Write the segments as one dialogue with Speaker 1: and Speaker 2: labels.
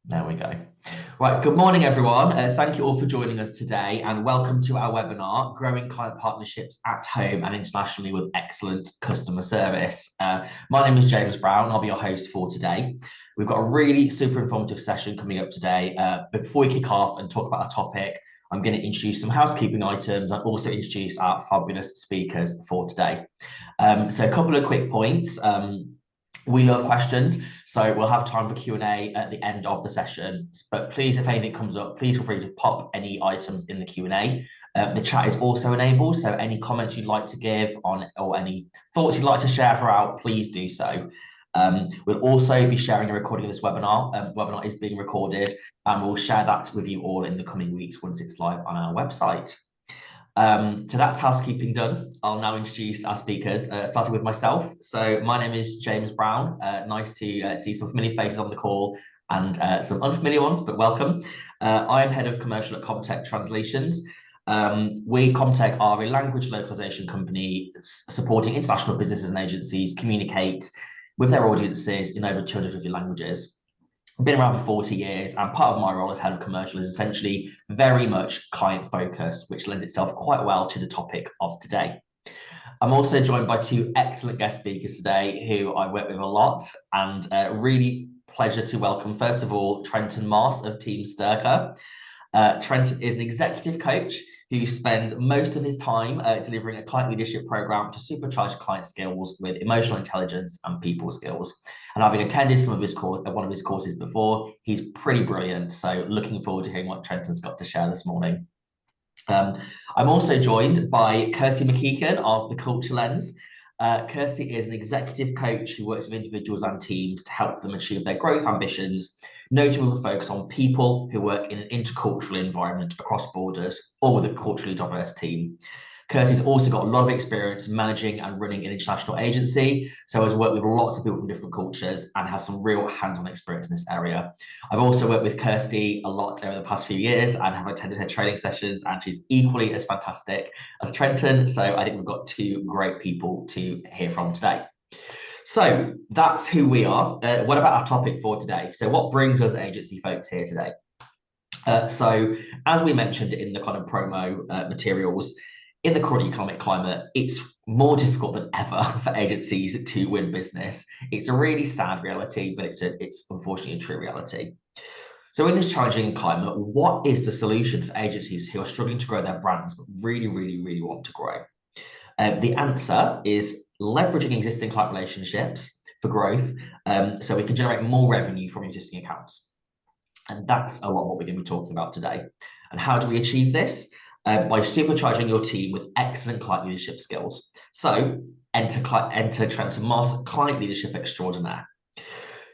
Speaker 1: There we go. Right, good morning, everyone. Thank you all for joining us today and welcome to our webinar, Growing Client Partnerships at Home and Internationally with Excellent Customer Service. My name is James Brown and I'll be your host for today. We've got a really super informative session coming up today. But before we kick off and talk about our topic, I'm going to introduce some housekeeping items and also introduce our fabulous speakers for today. So a couple of quick points. We love questions, so we'll have time for Q&A at the end of the session. But please, if anything comes up, please feel free to pop any items in the Q&A. The chat is also enabled, so any comments you'd like to give on or any thoughts you'd like to share throughout, please do so. We'll also be sharing a recording of this webinar. Webinar is being recorded, and we'll share that with you all in the coming weeks once it's live on our website. So that's housekeeping done. I'll now introduce our speakers, starting with myself. So my name is James Brown. Nice to see some familiar faces on the call and some unfamiliar ones, but welcome. I am head of commercial at Comtec Translations. We, Comtec, are a language localization company supporting international businesses and agencies communicate with their audiences in over 250 languages. I've been around for 40 years, and part of my role as head of commercial is essentially very much client focused, which lends itself quite well to the topic of today. I'm also joined by two excellent guest speakers today who I work with a lot, and really pleasure to welcome, first of all, Trenton Moss of Team Sterka. Trenton is an executive coach who spends most of his time delivering a client leadership program to supercharge client skills with emotional intelligence and people skills. And having attended one of his courses before, he's pretty brilliant. So looking forward to hearing what Trenton's got to share this morning. I'm also joined by Kirsty MacEachen of the Culture Lens. Kirsty is an executive coach who works with individuals and teams to help them achieve their growth ambitions, notably with a focus on people who work in an intercultural environment across borders or with a culturally diverse team. Kirsty's also got a lot of experience managing and running an international agency, so has worked with lots of people from different cultures and has some real hands-on experience in this area. I've also worked with Kirsty a lot over the past few years and have attended her training sessions, and she's equally as fantastic as Trenton, so I think we've got two great people to hear from today. So that's who we are. What about our topic for today? So what brings us agency folks here today? So as we mentioned in the kind of promo materials, in the current economic climate, it's more difficult than ever for agencies to win business. It's a really sad reality, but it's unfortunately a true reality. So in this challenging climate, what is the solution for agencies who are struggling to grow their brands, but really, really, really want to grow? The answer is leveraging existing client relationships for growth, so we can generate more revenue from existing accounts. And that's a lot of what we're going to be talking about today. And how do we achieve this? By supercharging your team with excellent client leadership skills. So enter Trenton Moss, client leadership extraordinaire.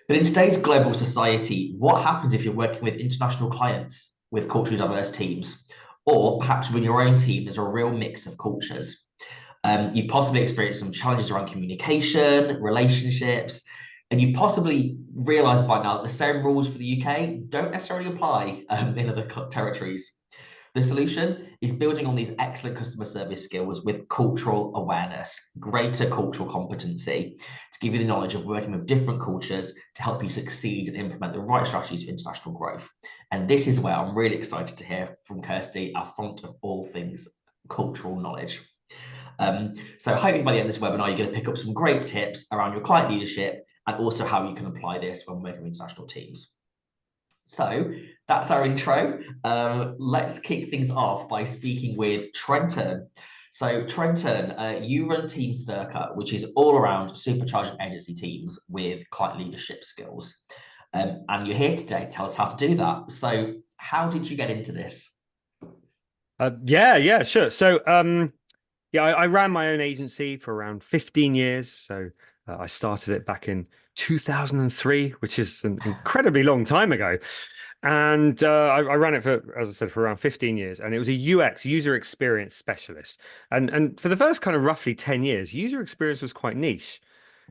Speaker 1: But in today's global society, what happens if you're working with international clients with culturally diverse teams? Or perhaps within your own team, there's a real mix of cultures. You've possibly experienced some challenges around communication, relationships, and you've possibly realised by now that the same rules for the UK don't necessarily apply in other territories. The solution is building on these excellent customer service skills with cultural awareness, greater cultural competency, to give you the knowledge of working with different cultures to help you succeed and implement the right strategies for international growth. And this is where I'm really excited to hear from Kirsty, our font of all things cultural knowledge. So hopefully by the end of this webinar, you're going to pick up some great tips around your client leadership and also how you can apply this when working with international teams. So that's our intro. Let's kick things off by speaking with Trenton. So Trenton, you run Team Sterka, which is all around supercharging agency teams with client leadership skills. And you're here today to tell us how to do that. So how did you get into this?
Speaker 2: Yeah, sure. So I ran my own agency for around 15 years. So I started it back in 2003, which is an incredibly long time ago. And I ran it for, as I said, for around 15 years. And it was a UX, user experience specialist. And for the first kind of roughly 10 years, user experience was quite niche.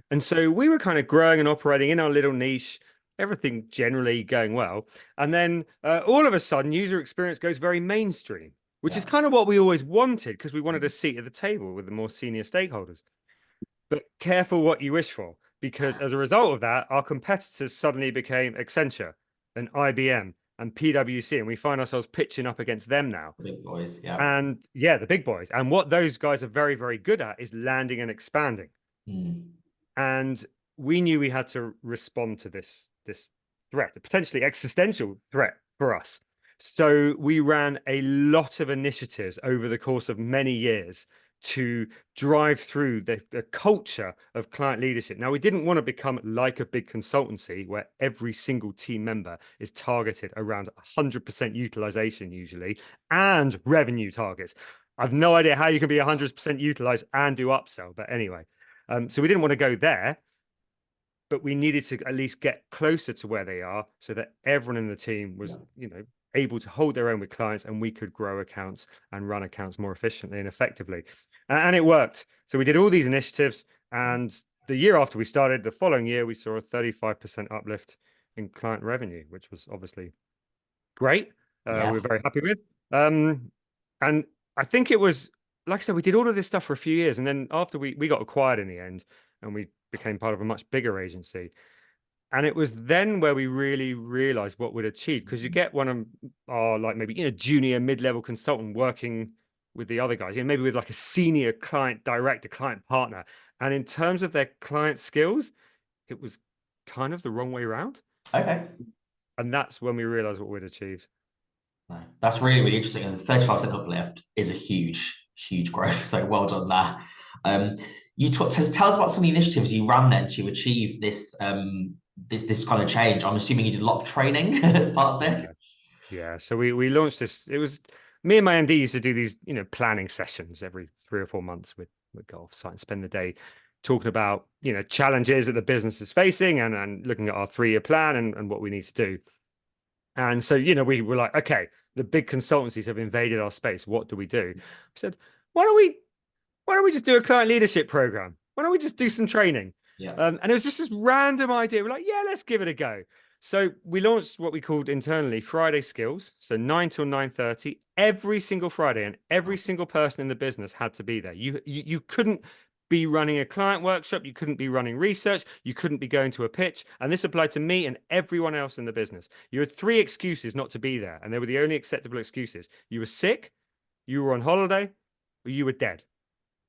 Speaker 2: And so we were kind of growing and operating in our little niche, everything generally going well. And then all of a sudden, user experience goes very mainstream, which is kind of what we always wanted because we wanted a seat at the table with the more senior stakeholders. But careful what you wish for, because as a result of that, our competitors suddenly became Accenture, and IBM and PwC, and we find ourselves pitching up against them now.
Speaker 1: The big boys, yeah.
Speaker 2: And yeah, the big boys. And what those guys are very, very good at is landing and expanding.
Speaker 1: Mm.
Speaker 2: And we knew we had to respond to this threat, a potentially existential threat for us. So we ran a lot of initiatives over the course of many years to drive through the culture of client leadership. Now, we didn't want to become like a big consultancy where every single team member is targeted around 100% utilization usually, and revenue targets. I've no idea how you can be 100% utilized and do upsell, but anyway. So we didn't want to go there, but we needed to at least get closer to where they are so that everyone in the team was, able to hold their own with clients, and we could grow accounts and run accounts more efficiently and effectively. And it worked. So we did all these initiatives, and the year after we started, the following year, we saw a 35% uplift in client revenue, which was obviously great. We were very happy with. And I think it was, like I said, we did all of this stuff for a few years. And then after we got acquired in the end, and we became part of a much bigger agency. And it was then where we really realized what we'd achieved, because you get one of our, like, maybe, junior mid-level consultant working with the other guys, maybe with like a senior client director, client partner. And in terms of their client skills, it was kind of the wrong way around.
Speaker 1: Okay.
Speaker 2: And that's when we realized what we'd achieved.
Speaker 1: No, that's really, really interesting. And the 35% uplift is a huge, huge growth. So well done there. Tell us about some of the initiatives you ran then to achieve this this kind of change. I'm assuming you did a lot of training as part of this.
Speaker 2: Yeah. So we launched this. It was me and my MD used to do these, planning sessions every 3 or 4 months. We'd go off site and spend the day talking about, challenges that the business is facing, and looking at our 3-year plan and what we need to do. And so, we were like, okay, the big consultancies have invaded our space. What do we do? We said, why don't we just do a client leadership program? Why don't we just do some training?
Speaker 1: Yeah.
Speaker 2: And it was just this random idea. We're like, yeah, let's give it a go. So we launched what we called internally Friday Skills. So 9 till 9:30 every single Friday, and every single person in the business had to be there. You couldn't be running a client workshop, you couldn't be running research, you couldn't be going to a pitch. And this applied to me and everyone else in the business. You had 3 excuses not to be there, and they were the only acceptable excuses. You were sick, you were on holiday, or you were dead.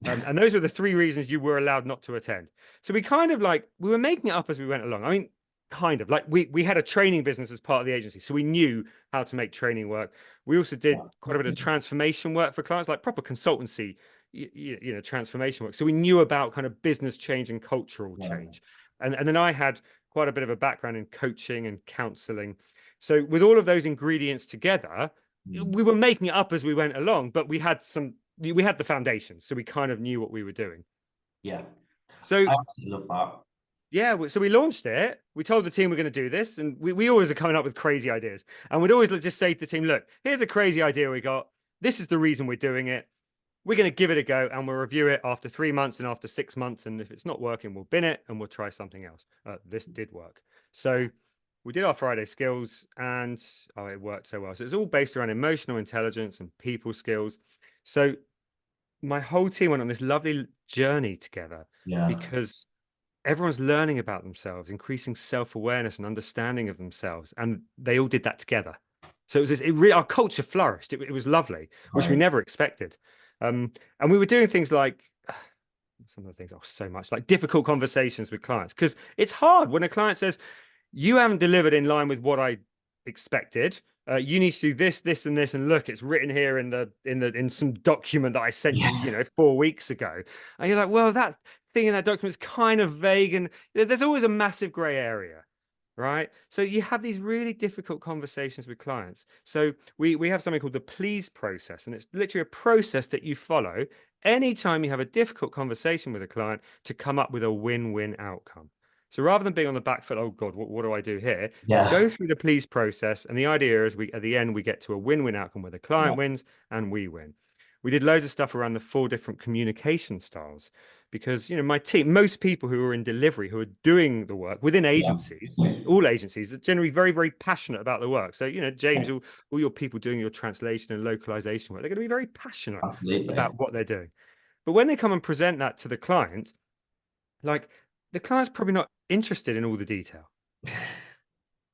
Speaker 2: And those were the 3 reasons you were allowed not to attend. So we kind of we were making it up as we went along. I mean, kind of like we had a training business as part of the agency, so we knew how to make training work. We also did quite a bit of transformation work for clients, like proper consultancy, transformation work. So we knew about kind of business change and cultural change. And then I had quite a bit of a background in coaching and counseling. So with all of those ingredients together, we were making it up as we went along, but we had the foundation, so we kind of knew what we were doing.
Speaker 1: Yeah.
Speaker 2: So
Speaker 1: I absolutely love that.
Speaker 2: Yeah, so we launched it. We told the team we're going to do this, and we always are coming up with crazy ideas. And we'd always just say to the team, look, here's a crazy idea we got. This is the reason we're doing it. We're going to give it a go, and we'll review it after 3 months and after 6 months. And if it's not working, we'll bin it and we'll try something else. This did work. So we did our Friday skills, and it worked so well. So it's all based around emotional intelligence and people skills. So my whole team went on this lovely journey together, because everyone's learning about themselves, increasing self-awareness and understanding of themselves, and they all did that together. So it was our culture flourished. It was lovely, which we never expected. And we were doing things like some of the things, so much like difficult conversations with clients, because it's hard when a client says, you haven't delivered in line with what I expected. You need to do this, this, and this, and look, it's written here in some document that I sent you, 4 weeks ago. And you're like, well, that thing in that document is kind of vague, and there's always a massive gray area, right? So you have these really difficult conversations with clients. So we have something called the please process, and it's literally a process that you follow anytime you have a difficult conversation with a client to come up with a win-win outcome. So rather than being on the back foot, oh God, what do I do here? Go through the please process. And the idea is at the end, we get to a win-win outcome where the client wins and we win. We did loads of stuff around the 4 different communication styles, because, my team, most people who are in delivery, who are doing the work within agencies, all agencies, are generally very, very passionate about the work. So, James, all your people doing your translation and localization work, they're going to be very passionate about what they're doing. But when they come and present that to the client, the client's probably not interested in all the detail.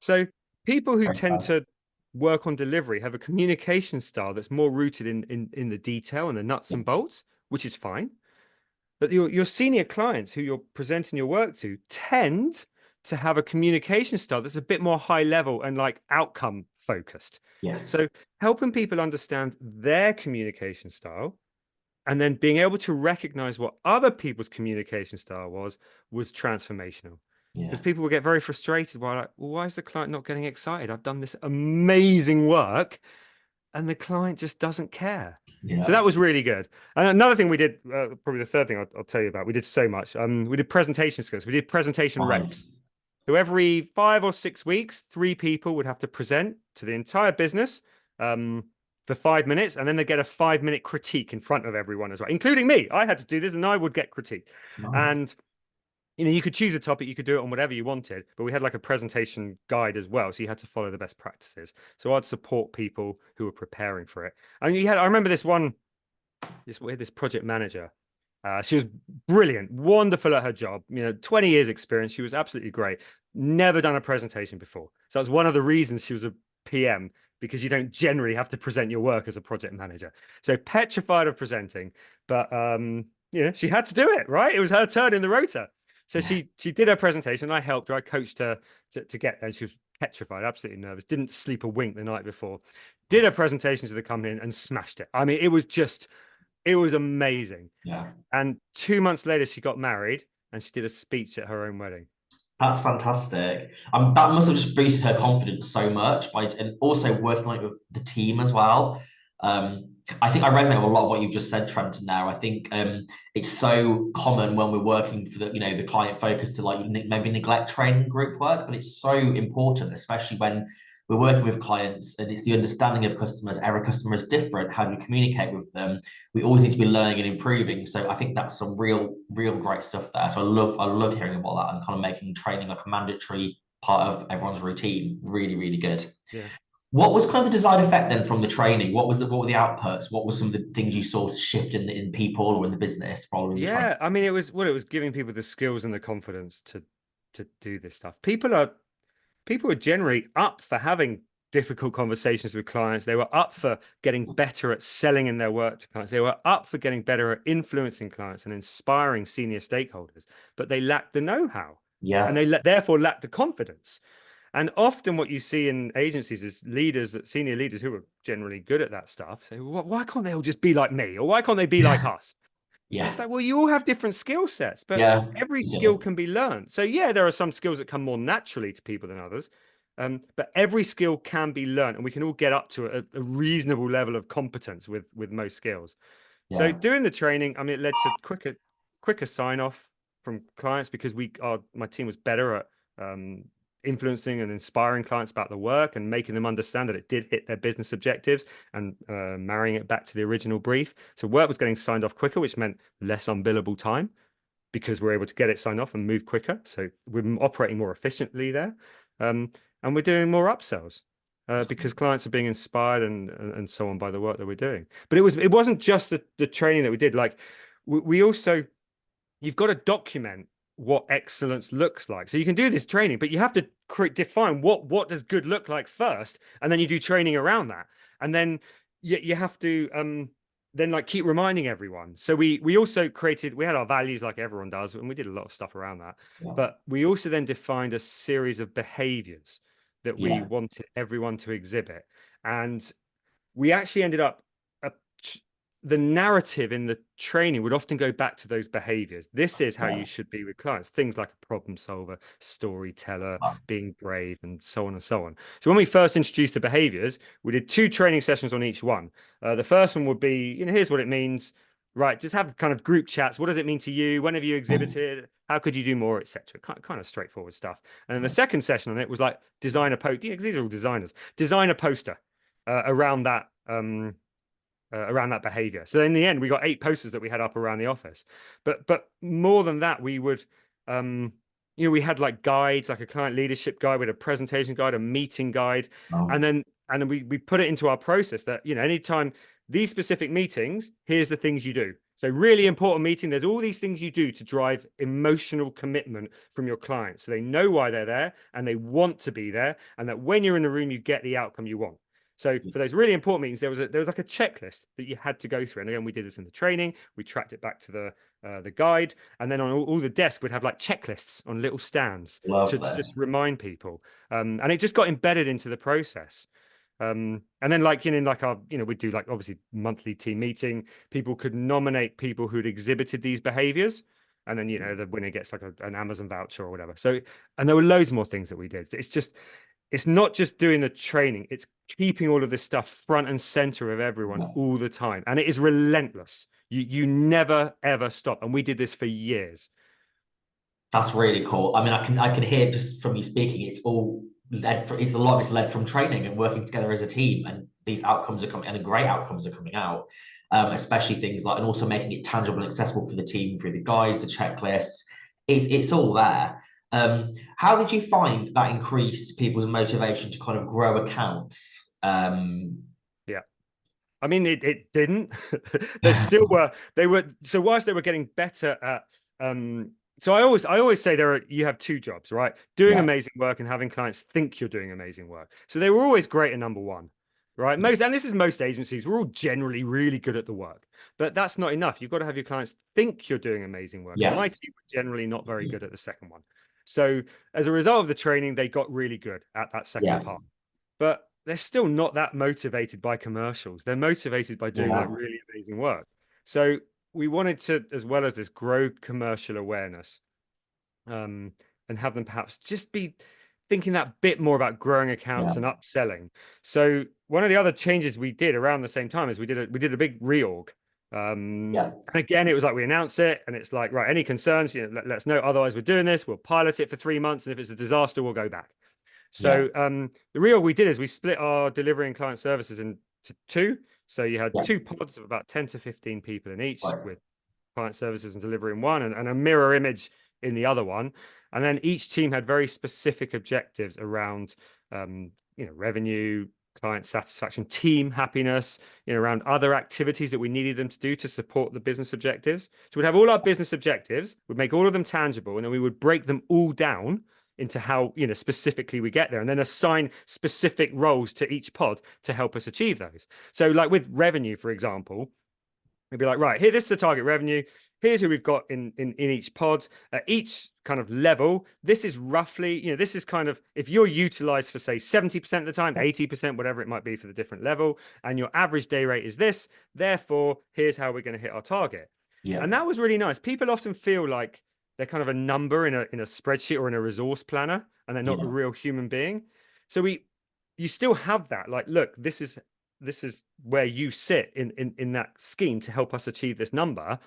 Speaker 2: So People who
Speaker 1: Very
Speaker 2: tend
Speaker 1: fair.
Speaker 2: to work on delivery have a communication style that's more rooted in the detail and the nuts
Speaker 1: Yeah.
Speaker 2: and bolts, which is fine. But your senior clients who you're presenting your work to tend to have a communication style that's a bit more high level and like outcome focused.
Speaker 1: Yes.
Speaker 2: So helping people understand their communication style and then being able to recognize what other people's communication style was transformational. Because
Speaker 1: Yeah.
Speaker 2: people will get very frustrated while like, well, why is the client not getting excited? I've done this amazing work and the client just doesn't care. So
Speaker 1: Yeah.
Speaker 2: that was really good. And another thing we did, probably the third thing I'll tell you about, we did so much. We did presentation skills. We did presentation reps.
Speaker 1: Nice.
Speaker 2: So every 5 or 6 weeks, 3 people would have to present to the entire business for 5 minutes, and then they get a 5 minute critique in front of everyone as well, including me. I had to do this, and I would get critiqued.
Speaker 1: Nice.
Speaker 2: And you could choose a topic, you could do it on whatever you wanted, but we had like a presentation guide as well, so you had to follow the best practices. So I'd support people who were preparing for it. And I remember this project manager. She was brilliant, wonderful at her job. 20 years experience. She was absolutely great. Never done a presentation before, so that's one of the reasons she was a PM, because you don't generally have to present your work as a project manager. So petrified of presenting, but she had to do it. Right, it was her turn in the rota. So
Speaker 1: Yeah.
Speaker 2: she did her presentation. I helped her. I coached her to get there. And she was petrified, absolutely nervous. Didn't sleep a wink the night before. Did a presentation to the company and smashed it. I mean, it was amazing.
Speaker 1: Yeah.
Speaker 2: And 2 months later, she got married and she did a speech at her own wedding.
Speaker 1: That's fantastic. That must have just boosted her confidence so much and also working like with the team as well. I think I resonate with a lot of what you've just said, Trenton. There, I think it's so common when we're working for the client focus to like maybe neglect training group work, but it's so important, especially when we're working with clients and it's the understanding of customers. Every customer is different. How do we communicate with them? We always need to be learning and improving. So I think that's some real great stuff there. So I love hearing about that and kind of making training like a mandatory part of everyone's routine. Really good.
Speaker 2: Yeah.
Speaker 1: What was kind of the desired effect then from the training? What were the outputs? What were some of the things you saw shift in people or in the business following the training?
Speaker 2: Yeah. I mean, it was giving people the skills and the confidence to do this stuff. People are generally up for having difficult conversations with clients. They were up for getting better at selling in their work to clients. They were up for getting better at influencing clients and inspiring senior stakeholders, but they lacked the know-how and
Speaker 1: Yeah,
Speaker 2: therefore lacked the confidence. And often what you see in agencies is senior leaders who are generally good at that stuff say, well, why can't they all just be like me? Or why can't they be like
Speaker 1: yeah,
Speaker 2: us? And it's
Speaker 1: yes,
Speaker 2: like, well, you all have different skill sets, but
Speaker 1: yeah,
Speaker 2: every
Speaker 1: yeah,
Speaker 2: skill can be learned. So yeah, there are some skills that come more naturally to people than others. But every skill can be learned, and we can all get up to a reasonable level of competence with most skills. So
Speaker 1: yeah,
Speaker 2: doing the training, I mean, it led to quicker sign off from clients because my team was better at influencing and inspiring clients about the work and making them understand that it did hit their business objectives and marrying it back to the original brief. So work was getting signed off quicker, which meant less unbillable time because we're able to get it signed off and move quicker. So we're operating more efficiently there. And we're doing more upsells because clients are being inspired and so on by the work that we're doing. But it wasn't just the training that we did. Like we also, you've got to document what excellence looks like. So you can do this training, but you have to define what does good look like first, and then you do training around that, and then you have to then like keep reminding everyone. So we also we had our values like everyone does, and we did a lot of stuff around that.
Speaker 1: yeah,
Speaker 2: But we also then defined a series of behaviors that we
Speaker 1: yeah,
Speaker 2: wanted everyone to exhibit, and we actually ended up uh, the narrative in the training would often go back to those behaviors. This is how
Speaker 1: yeah.
Speaker 2: you should be with clients. Things like a problem solver, storyteller,
Speaker 1: Wow.
Speaker 2: being brave, and so on and so on. So when we first introduced the behaviors, we did 2 training sessions on each one. The first one would be, here's what it means. Right, just have kind of group chats. What does it mean to you? When have you
Speaker 1: Mm,
Speaker 2: exhibited? How could you do more, etc. Kind of straightforward stuff. And then the second session on it was like design a post. Yeah, because these are all designers. Design a poster around that behavior. So in the end, we got 8 posters that we had up around the office. But more than that, we would we had like guides, like a client leadership guide, we had a presentation guide, a meeting guide,
Speaker 1: wow.
Speaker 2: and then we put it into our process that anytime these specific meetings, here's the things you do. So really important meeting. There's all these things you do to drive emotional commitment from your clients. So they know why they're there and they want to be there. And that when you're in the room, you get the outcome you want. So for those really important meetings, there was like a checklist that you had to go through. And again, we did this in the training. We tracked it back to the guide. And then on all the desks, we'd have like checklists on little stands
Speaker 1: Love
Speaker 2: to just
Speaker 1: this.
Speaker 2: remind people. And it just got embedded into the process. And then like, like our, we do like obviously monthly team meeting. People could nominate people who'd exhibited these behaviors. And then, the winner gets like an Amazon voucher or whatever. So, and there were loads more things that we did. It's not just doing the training, it's keeping all of this stuff front and center of everyone all the time. And it is relentless. You never, ever stop. And we did this for years.
Speaker 1: That's really cool. I mean, I can hear just from you speaking, it's all it's a lot of it's led from training and working together as a team. And these outcomes are coming, and the great outcomes are coming out. Especially things like, and also making it tangible and accessible for the team through the guides, the checklists. It's all there. How did you find that increased people's motivation to kind of grow accounts?
Speaker 2: Yeah. I mean, it didn't. They were so whilst they were getting better at so I always say you have two jobs, right? Doing amazing work and having clients think you're doing amazing work. So they were always great at number one, right? And this is most agencies, we're all generally really good at the work, but that's not enough. You've got to have your clients think you're doing amazing work. And my team were generally not very good at the second one. So as a result of the training, they got really good at that second part. But they're still not that motivated by commercials. They're motivated by doing like really amazing work. So we wanted to, as well as this, grow commercial awareness, and have them perhaps just be thinking that bit more about growing accounts and upselling. So one of the other changes we did around the same time is we did a big reorg. And again, it was like we announce it and it's like, right, any concerns, let us know. Otherwise, we're doing this. We'll pilot it for 3 months. And if it's a disaster, we'll go back. So the reorg we did is we split our delivery and client services into two. So you had two pods of about 10 to 15 people in each, with client services and delivery in one, and a mirror image in the other one. And then each team had very specific objectives around, revenue, client satisfaction, team happiness, around other activities that we needed them to do to support the business objectives. So we'd have all our business objectives, we'd make all of them tangible, and then we would break them all down into how, specifically we get there, and then assign specific roles to each pod to help us achieve those. So like with revenue, for example, we'd be like, right, here, this is the target revenue. Here's who we've got in each pod. At each kind of level, this is roughly, this is kind of, if you're utilized for, say, 70% of the time, 80%, whatever it might be for the different level, and your average day rate is this, therefore, here's how we're going to hit our target. And that was really nice. People often feel like they're kind of a number in a spreadsheet or in a resource planner, and they're not a real human being. So you still have that, like, look, this is where you sit in that scheme to help us achieve this number.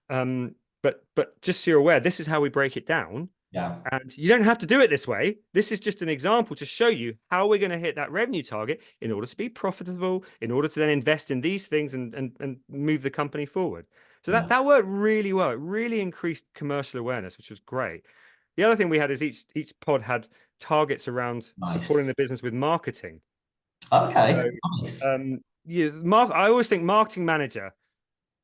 Speaker 2: But just so you're aware, this is how we break it down. And you don't have to do it this way. This is just an example to show you how we're going to hit that revenue target in order to be profitable, in order to then invest in these things and move the company forward. So that worked really well. It really increased commercial awareness, which was great. The other thing we had is each pod had targets around supporting the business with marketing.
Speaker 1: Okay.
Speaker 2: So, I always think marketing manager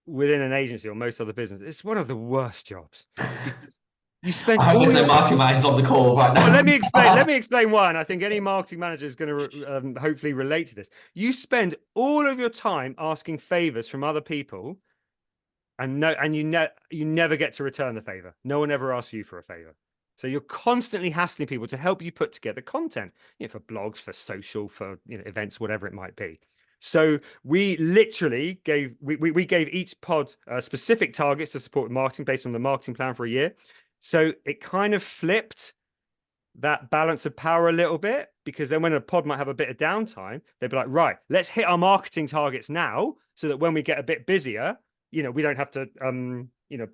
Speaker 2: within an agency or most other business, it's one of the worst jobs, because you spend all your
Speaker 1: marketing managers on the call right now.
Speaker 2: Well, let me explain why. And I think any marketing manager is going to hopefully relate to this. You spend all of your time asking favors from other people, and you never get to return the favor. No one ever asks you for a favor. So you're constantly hassling people to help you put together content, for blogs, for social, for events, whatever it might be. So we literally gave each pod specific targets to support marketing based on the marketing plan for a year. So it kind of flipped that balance of power a little bit, because then when a pod might have a bit of downtime, they'd be like, right, let's hit our marketing targets now, so that when we get a bit busier, we don't have to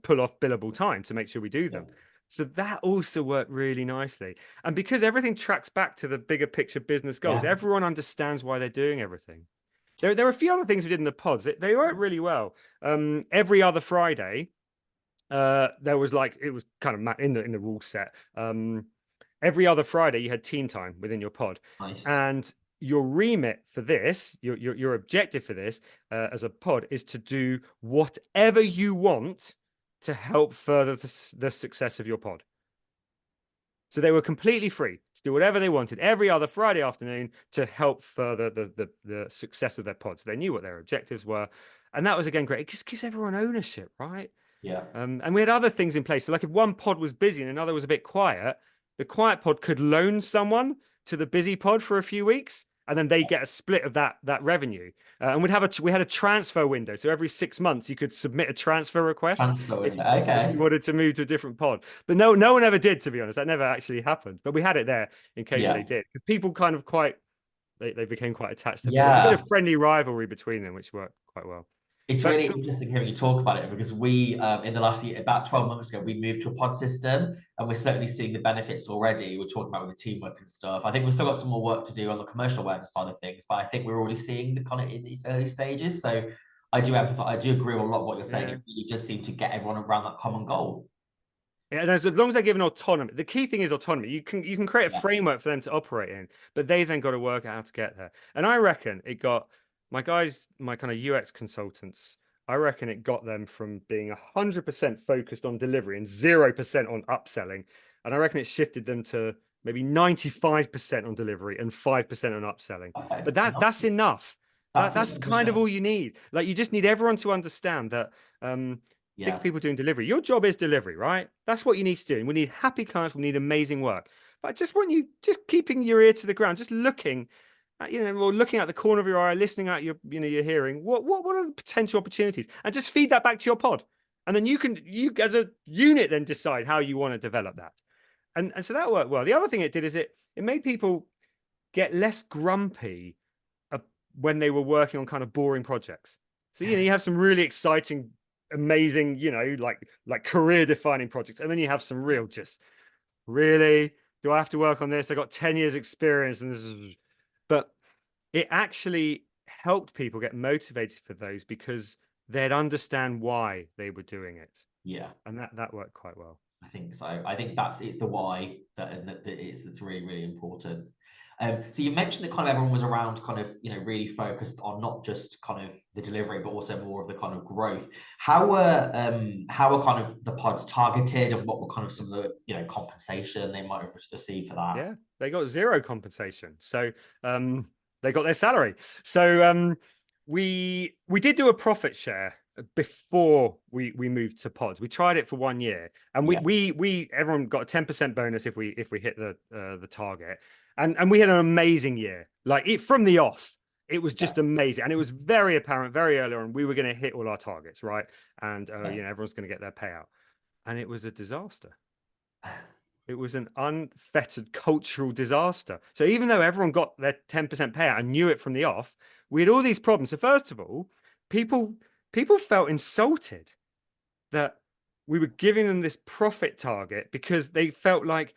Speaker 2: pull off billable time to make sure we do them. So that also worked really nicely. And because everything tracks back to the bigger picture business goals, everyone understands why they're doing everything. There are a few other things we did in the pods. They worked really well. Every other Friday, there was it was kind of in the rule set. Every other Friday, you had team time within your pod.
Speaker 1: Nice.
Speaker 2: And your remit for this, your objective for this as a pod is to do whatever you want to help further the success of your pod. So they were completely free to do whatever they wanted every other Friday afternoon to help further the success of their pod. So they knew what their objectives were. And that was, again, great. It just gives everyone ownership, right?
Speaker 1: Yeah.
Speaker 2: And we had other things in place. So like if one pod was busy and another was a bit quiet, the quiet pod could loan someone to the busy pod for a few weeks, and then they get a split of that revenue. And we had a transfer window. So every 6 months you could submit a transfer request
Speaker 1: Transfer
Speaker 2: if
Speaker 1: window.
Speaker 2: if you
Speaker 1: Okay.
Speaker 2: wanted to move to a different pod. But no one ever did, to be honest. That never actually happened. But we had it there in case
Speaker 1: Yeah.
Speaker 2: they did. Because people kind of they became quite attached to it. There was a bit
Speaker 1: Yeah.
Speaker 2: of friendly rivalry between them, which worked quite well.
Speaker 1: It's
Speaker 2: But
Speaker 1: really interesting hearing you talk about it because we, in the last year, about 12 months ago, we moved to a pod system and we're certainly seeing the benefits already. We're talking about with the teamwork and stuff. I think we've still got some more work to do on the commercial awareness side of things, but I think we're already seeing the kind of in its early stages. So I do empathize, I do agree on a lot of what you're saying.
Speaker 2: yeah.
Speaker 1: You just seem to get everyone around that common goal.
Speaker 2: Yeah, and as long as they're given autonomy, the key thing is autonomy. You can create a
Speaker 1: Yeah.
Speaker 2: framework for them to operate in, but they then got to work out how to get there. And I reckon it got my guys, my kind of UX consultants. I reckon it got them from being 100% focused on delivery and 0% on upselling, and I reckon it shifted them to maybe 95% on delivery and 5% on upselling.
Speaker 1: Okay.
Speaker 2: But that's enough.
Speaker 1: That's
Speaker 2: That's
Speaker 1: it.
Speaker 2: kind of all you need. Like you just need everyone to understand that. Think
Speaker 1: Yeah.
Speaker 2: of people doing delivery. Your job is delivery, right? That's what you need to do. And we need happy clients. We need amazing work. But I just want you just keeping your ear to the ground, just looking at, or looking at the corner of your eye, listening out your hearing. What are the potential opportunities? And just feed that back to your pod. And then you as a unit then decide how you want to develop that. And so that worked well. The other thing it did is it made people get less grumpy when they were working on kind of boring projects. So, you have some really exciting, amazing, like career defining projects. And then you have some real just really, do I have to work on this? I got 10 years experience and this is, but it actually helped people get motivated for those because they'd understand why they were doing it.
Speaker 1: Yeah.
Speaker 2: And that worked quite well.
Speaker 1: I think so. I think it's the why that it's really, really important. So you mentioned that kind of everyone was around kind of, really focused on not just kind of the delivery, but also more of the kind of growth. How were kind of the pods targeted and what were kind of some of the, compensation they might have received for that?
Speaker 2: Yeah, they got zero compensation. So they got their salary. So we did do a profit share before we moved to pods. We tried it for 1 year, and we everyone got a 10% bonus if we hit the target. And we had an amazing year. Like from the off, it was just amazing. And it was very apparent very early on we were going to hit all our targets, right? And everyone's going to get their payout. And it was a disaster. It was an unfettered cultural disaster. So even though everyone got their 10% payout and knew it from the off, we had all these problems. So first of all, people felt insulted that we were giving them this profit target because they felt like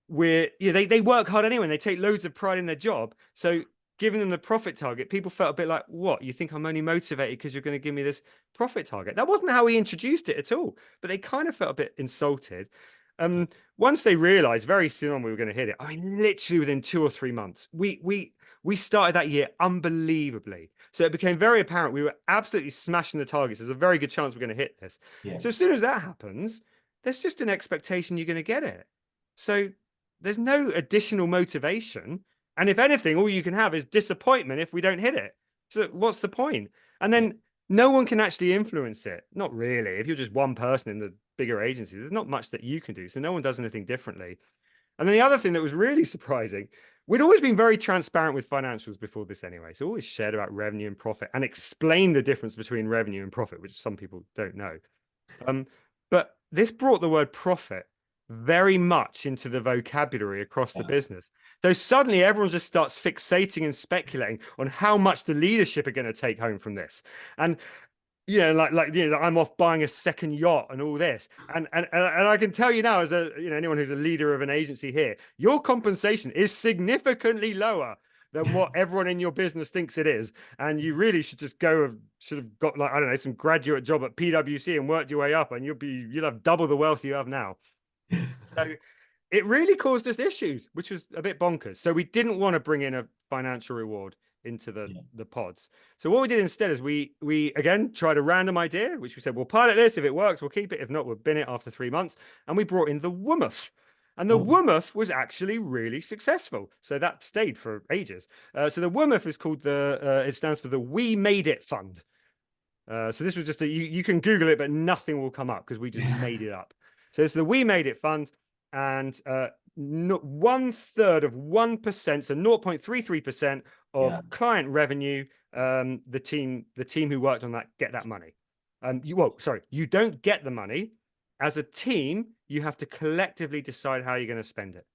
Speaker 2: they work hard anyway and they take loads of pride in their job. So giving them the profit target, people felt a bit like, what? You think I'm only motivated because you're going to give me this profit target? That wasn't how he introduced it at all. But they kind of felt a bit insulted. Once they realized very soon on we were going to hit it, I mean, literally within 2 or 3 months, we started that year unbelievably. So it became very apparent we were absolutely smashing the targets. There's a very good chance we're going to hit this.
Speaker 1: Yeah.
Speaker 2: So as soon as that happens, there's just an expectation you're going to get it. So there's no additional motivation. And if anything, all you can have is disappointment if we don't hit it. So what's the point? And then no one can actually influence it. Not really. If you're just one person in the bigger agencies, there's not much that you can do. So no one does anything differently. And then the other thing that was really surprising, we'd always been very transparent with financials before this anyway. So always shared about revenue and profit and explained the difference between revenue and profit, which some people don't know. But this brought the word profit very much into the vocabulary across the business. So suddenly everyone just starts fixating and speculating on how much the leadership are going to take home from this. And I'm off buying a second yacht and all this. And I can tell you now, as anyone who's a leader of an agency here, your compensation is significantly lower than what everyone in your business thinks it is. And you really should just should have got some graduate job at PwC and worked your way up, and you'll have double the wealth you have now. So it really caused us issues, which was a bit bonkers. So we didn't want to bring in a financial reward into the pods. So what we did instead is we again tried a random idea, which we said, we'll pilot this. If it works, we'll keep it. If not, we'll bin it after 3 months. And we brought in the Woomuff. And the Woomuff was actually really successful. So that stayed for ages. So the Woomuff is called it stands for the We Made It Fund. So this was just you can Google it, but nothing will come up because we just made it up. So it's the We Made It Fund, and 1/3 of 1%, so 0.33% of client revenue. The team who worked on that get that money. You don't get the money. As a team, you have to collectively decide how you're going to spend it.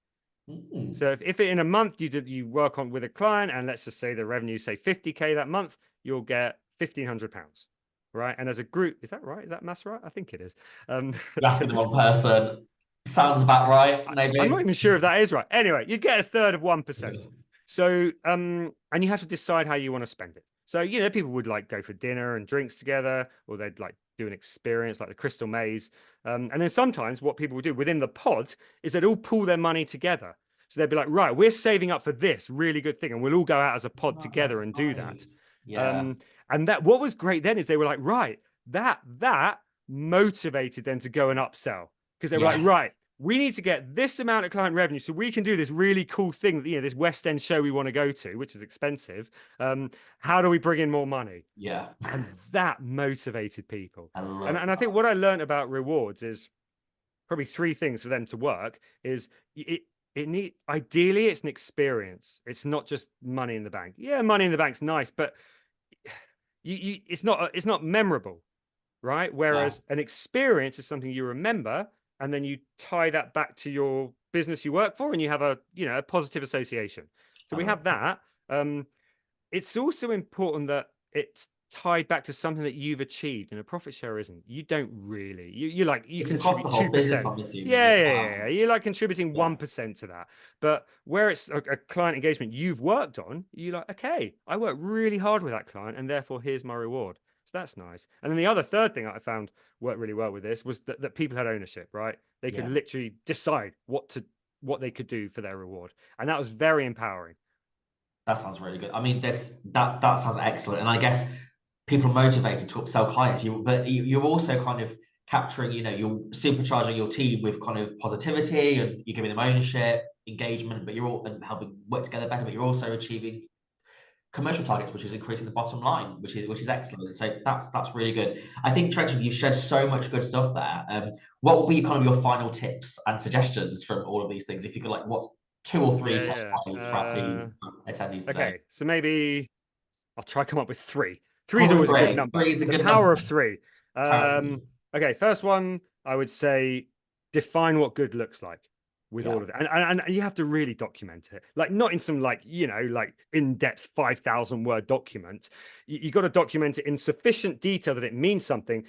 Speaker 2: So if in a month you work on with a client, and let's just say the revenue say 50k that month, you'll get £1,500. Right. And as a group, is that right? Is that maths right? I think it is.
Speaker 1: You're asking the wrong person. Sounds about right, maybe.
Speaker 2: I'm not even sure if that is right. Anyway, you get 1/3 of 1%. So and you have to decide how you want to spend it. So, people would like go for dinner and drinks together, or they'd like do an experience like the Crystal Maze. And then sometimes what people would do within the pod is they'd all pool their money together. So they'd be like, right, we're saving up for this really good thing, and we'll all go out as a pod together and do that.
Speaker 1: Yeah.
Speaker 2: And that what was great then is they were like, right, that motivated them to go and upsell, because they were like, right, we need to get this amount of client revenue so we can do this really cool thing, this West End show we want to go to, which is expensive. How do we bring in more money?
Speaker 1: Yeah.
Speaker 2: And that motivated people. And I
Speaker 1: that.
Speaker 2: think what I learned about rewards is probably 3 things for them to work is ideally it's an experience. It's not just money in the bank. Yeah, money in the bank's nice, but it's not memorable, right? Whereas an experience is something you remember, and then you tie that back to your business you work for, and you have a positive association. So we have that. It's also important that it's tied back to something that you've achieved, and a profit share isn't. You don't really. You contribute 2%. Yeah. You're like contributing 1% to that. But where it's a client engagement you've worked on, you're like, okay, I worked really hard with that client, and therefore here's my reward. So that's nice. And then the other third thing that I found worked really well with this was that people had ownership, right? They could literally decide what they could do for their reward, and that was very empowering.
Speaker 1: That sounds really good. I mean, that sounds excellent, and I guess people are motivated to upsell clients. But you're also kind of capturing, you're supercharging your team with kind of positivity, and you're giving them ownership, engagement, but you're all and helping work together better. But you're also achieving commercial targets, which is increasing the bottom line, which is excellent. So that's really good. I think, Trenton, you've shared so much good stuff there. What will be kind of your final tips and suggestions from all of these things? If you could, what's 2 or 3 takeaways for our team attendees today?
Speaker 2: Okay, so maybe I'll try to come up with 3. 3 is always a good number.
Speaker 1: 3 is a good
Speaker 2: power
Speaker 1: number.
Speaker 2: of 3. Okay, first one, I would say define what good looks like with all of it. And you have to really document it. Not in some in-depth 5,000 word document. You got to document it in sufficient detail that it means something,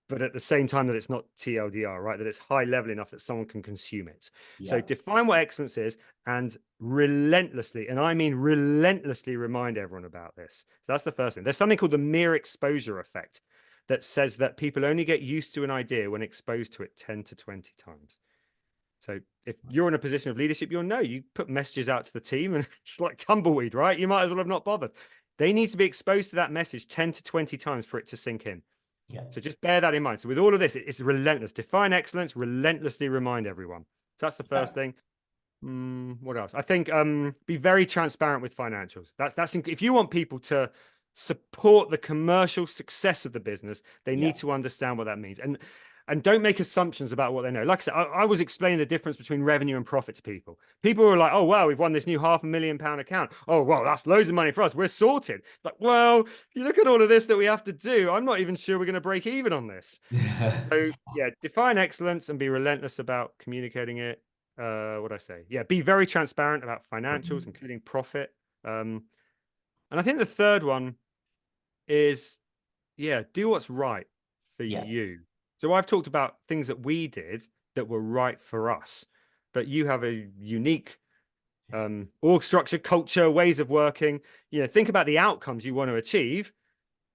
Speaker 2: but at the same time that it's not TLDR, right? That it's high level enough that someone can consume it. So define what excellence is, and relentlessly, and I mean relentlessly, remind everyone about this. So that's the first thing. There's something called the mere exposure effect that says that people only get used to an idea when exposed to it 10 to 20 times. So if you're in a position of leadership, you'll know you put messages out to the team and it's like tumbleweed, right? You might as well have not bothered. They need to be exposed to that message 10 to 20 times for it to sink in. So just bear that in mind. So with all of this, it's relentless. Define excellence, relentlessly remind everyone. So that's the first thing. What else? I think be very transparent with financials. That's if you want people to support the commercial success of the business, they need to understand what that means. And don't make assumptions about what they know. Like I said, I was explaining the difference between revenue and profit to people. People were like, oh, wow, we've won this new £500,000 account. Oh, well, that's loads of money for us. We're sorted. It's like, well, if you look at all of this that we have to do, I'm not even sure we're going to break even on this. So, define excellence and be relentless about communicating it. What I say? Be very transparent about financials, including profit. And I think the third one is, do what's right for you. So I've talked about things that we did that were right for us, but you have a unique org structure, culture, ways of working. Think about the outcomes you want to achieve.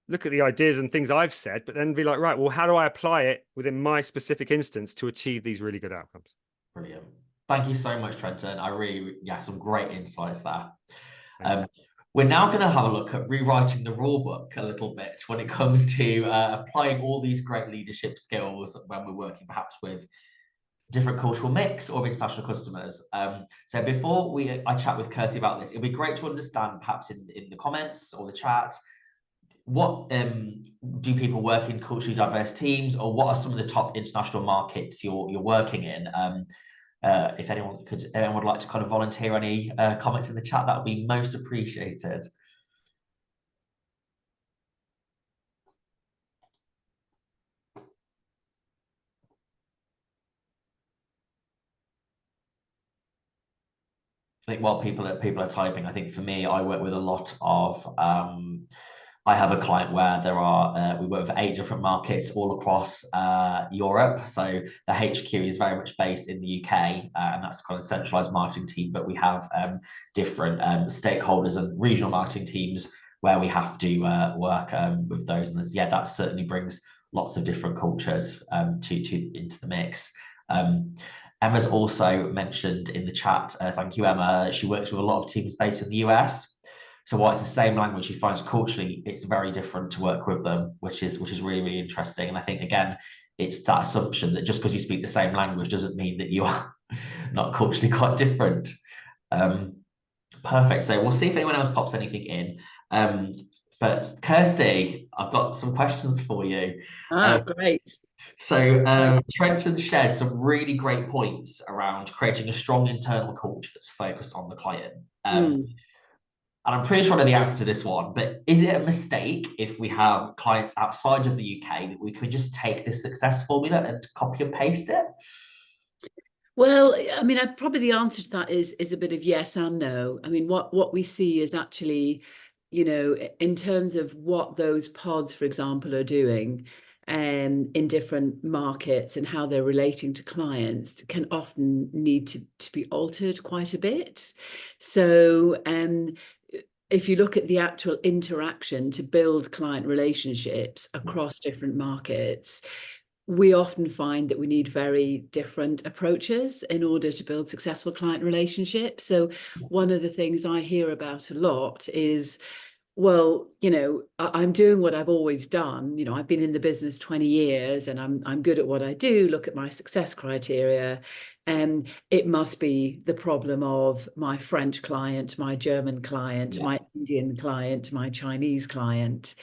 Speaker 2: Look at the ideas and things I've said, but then be like, right, well, how do I apply it within my specific instance to achieve these really good outcomes?
Speaker 1: Brilliant. Thank you so much, Trenton. Yeah, some great insights there. Um, we're now going to have a look at rewriting the rule book a little bit when it comes to applying all these great leadership skills when we're working perhaps with different cultural mix or international customers. So before I chat with Kirsty about this, it'd be great to understand perhaps in the comments or the chat, what do people work in culturally diverse teams, or what are some of the top international markets you're working in? If anyone would like to kind of volunteer any comments in the chat, that would be most appreciated. I think while people are typing, I think for me, I work with a lot of I have a client where we work with 8 different markets all across Europe. So the HQ is very much based in the UK, and that's kind of centralized marketing team. But we have different stakeholders and regional marketing teams where we have to work with those. And that certainly brings lots of different cultures into the mix. Emma's also mentioned in the chat, thank you, Emma, she works with a lot of teams based in the US. So while it's the same language, she finds culturally it's very different to work with them, which is really, really interesting. And I think, again, it's that assumption that just because you speak the same language doesn't mean that you are not culturally quite different. Perfect. So we'll see if anyone else pops anything in. But Kirsty, I've got some questions for you.
Speaker 3: Great.
Speaker 1: So Trenton shared some really great points around creating a strong internal culture that's focused on the client. And I'm pretty sure I know the answer to this one, but is it a mistake if we have clients outside of the UK that we could just take this success formula and copy and paste it?
Speaker 3: Well, I mean, probably the answer to that is a bit of yes and no. I mean, what we see is actually, you know, in terms of what those pods, for example, are doing in different markets and how they're relating to clients can often need to be altered quite a bit. So if you look at the actual interaction to build client relationships across different markets, we often find that we need very different approaches in order to build successful client relationships. So one of the things I hear about a lot is, well, you know, I'm doing what I've always done. You know, I've been in the business 20 years and I'm good at what I do. Look at my success criteria. And it must be the problem of my French client, my German client, my Indian client, my Chinese client.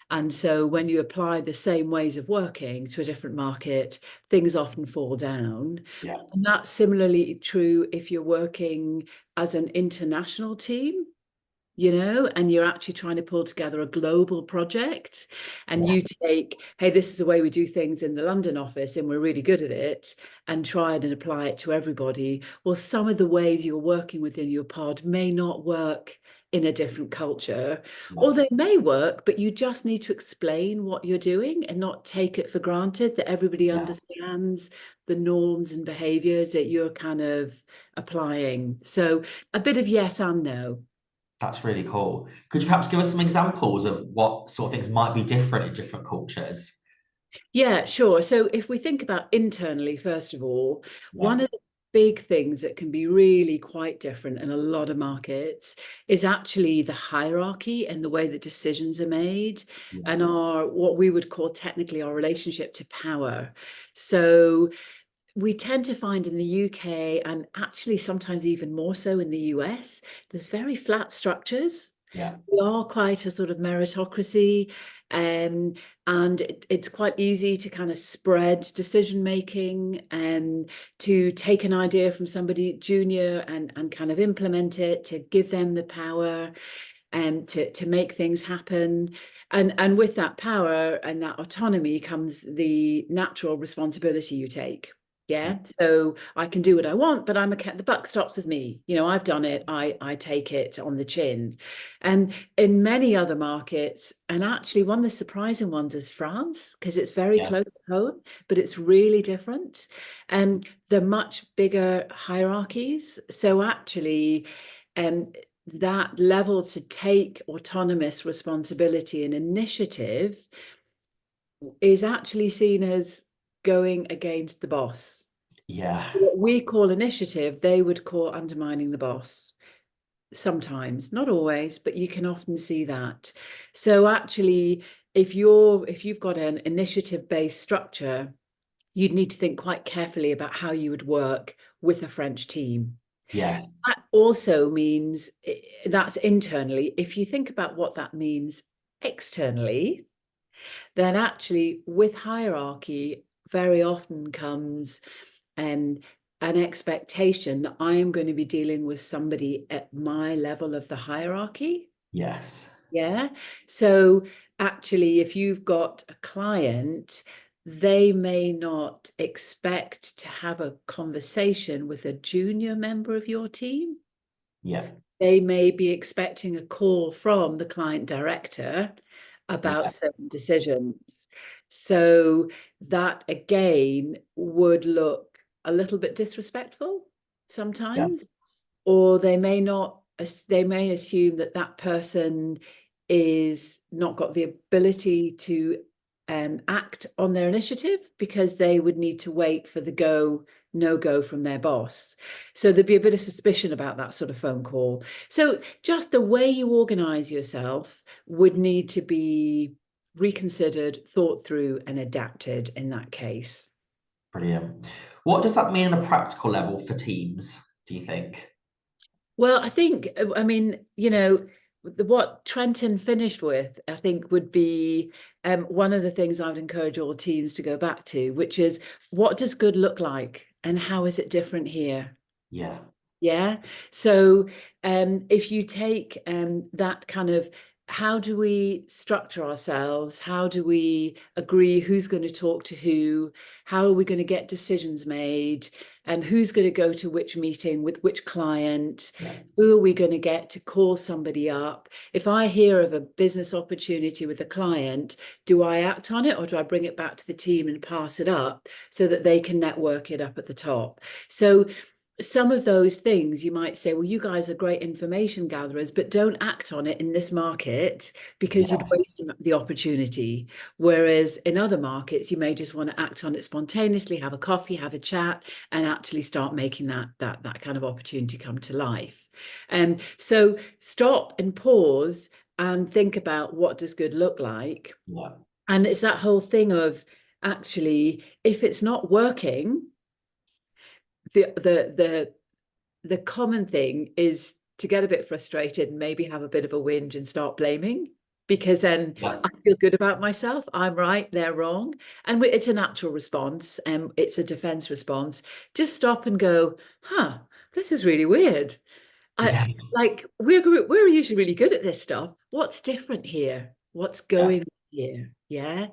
Speaker 3: And so when you apply the same ways of working to a different market, things often fall down.
Speaker 1: Yeah.
Speaker 3: And that's similarly true if you're working as an international team, you know, and you're actually trying to pull together a global project and you take, hey, this is the way we do things in the London office and we're really good at it, and try it and apply it to everybody. Well, some of the ways you're working within your pod may not work in a different culture, or they may work, but you just need to explain what you're doing and not take it for granted that everybody understands the norms and behaviors that you're kind of applying. So a bit of yes and no.
Speaker 1: That's really cool. Could you perhaps give us some examples of what sort of things might be different in different cultures?
Speaker 3: Yeah, sure. So if we think about internally, first of all, one of the big things that can be really quite different in a lot of markets is actually the hierarchy and the way that decisions are made and what we would call technically our relationship to power. So we tend to find in the UK, and actually sometimes even more so in the US, there's very flat structures.
Speaker 1: Yeah.
Speaker 3: We are quite a sort of meritocracy, and it's quite easy to kind of spread decision making and to take an idea from somebody junior and kind of implement it, to give them the power and to make things happen. And with that power and that autonomy comes the natural responsibility you take. Yeah, so I can do what I want, but the buck stops with me. You know, I've done it. I take it on the chin. And in many other markets, and actually one of the surprising ones is France, because it's very close to home, but it's really different. And they're much bigger hierarchies. So actually, that level to take autonomous responsibility and initiative is actually seen as going against the boss.
Speaker 1: Yeah.
Speaker 3: What we call initiative, they would call undermining the boss. Sometimes, not always, but you can often see that. So actually, if you've got an initiative-based structure, you'd need to think quite carefully about how you would work with a French team.
Speaker 1: Yes.
Speaker 3: That also means that's internally. If you think about what that means externally, then actually with hierarchy very often comes an expectation that I am going to be dealing with somebody at my level of the hierarchy.
Speaker 1: Yes.
Speaker 3: Yeah. So actually, if you've got a client, they may not expect to have a conversation with a junior member of your team.
Speaker 1: Yeah.
Speaker 3: They may be expecting a call from the client director about
Speaker 1: Yeah.
Speaker 3: certain decisions. So that again would look a little bit disrespectful sometimes, or they may not, they may assume that that person is not got the ability to act on their initiative because they would need to wait for the go, no go from their boss. So there'd be a bit of suspicion about that sort of phone call. So just the way you organize yourself would need to be reconsidered, thought through, and adapted in that case.
Speaker 1: Brilliant. What does that mean on a practical level for teams, do you think?
Speaker 3: Well, I think, I mean, you know, what Trenton finished with, I think, would be one of the things I would encourage all teams to go back to, which is what does good look like and how is it different here?
Speaker 1: Yeah.
Speaker 3: Yeah. So if you take that kind of, how do we structure ourselves? How do we agree who's going to talk to who? How are we going to get decisions made? And who's going to go to which meeting with which client?
Speaker 1: Yeah.
Speaker 3: Who are we going to get to call somebody up? If I hear of a business opportunity with a client, do I act on it or do I bring it back to the team and pass it up so that they can network it up at the top? So some of those things you might say, well, you guys are great information gatherers, but don't act on it in this market because
Speaker 1: Yeah.
Speaker 3: you'd waste the opportunity. Whereas in other markets, you may just want to act on it spontaneously, have a coffee, have a chat, and actually start making that kind of opportunity come to life. And so stop and pause and think about what does good look like.
Speaker 1: Yeah.
Speaker 3: And it's that whole thing of actually, if it's not working, the common thing is to get a bit frustrated and maybe have a bit of a whinge and start blaming, because then
Speaker 1: Yeah.
Speaker 3: I feel good about myself. I'm right, they're wrong. And it's a natural response, and it's a defense response. Just stop and go, huh, this is really weird.
Speaker 1: Yeah.
Speaker 3: Like we're usually really good at this stuff. What's different here? What's
Speaker 1: Yeah.
Speaker 3: going on here? Yeah.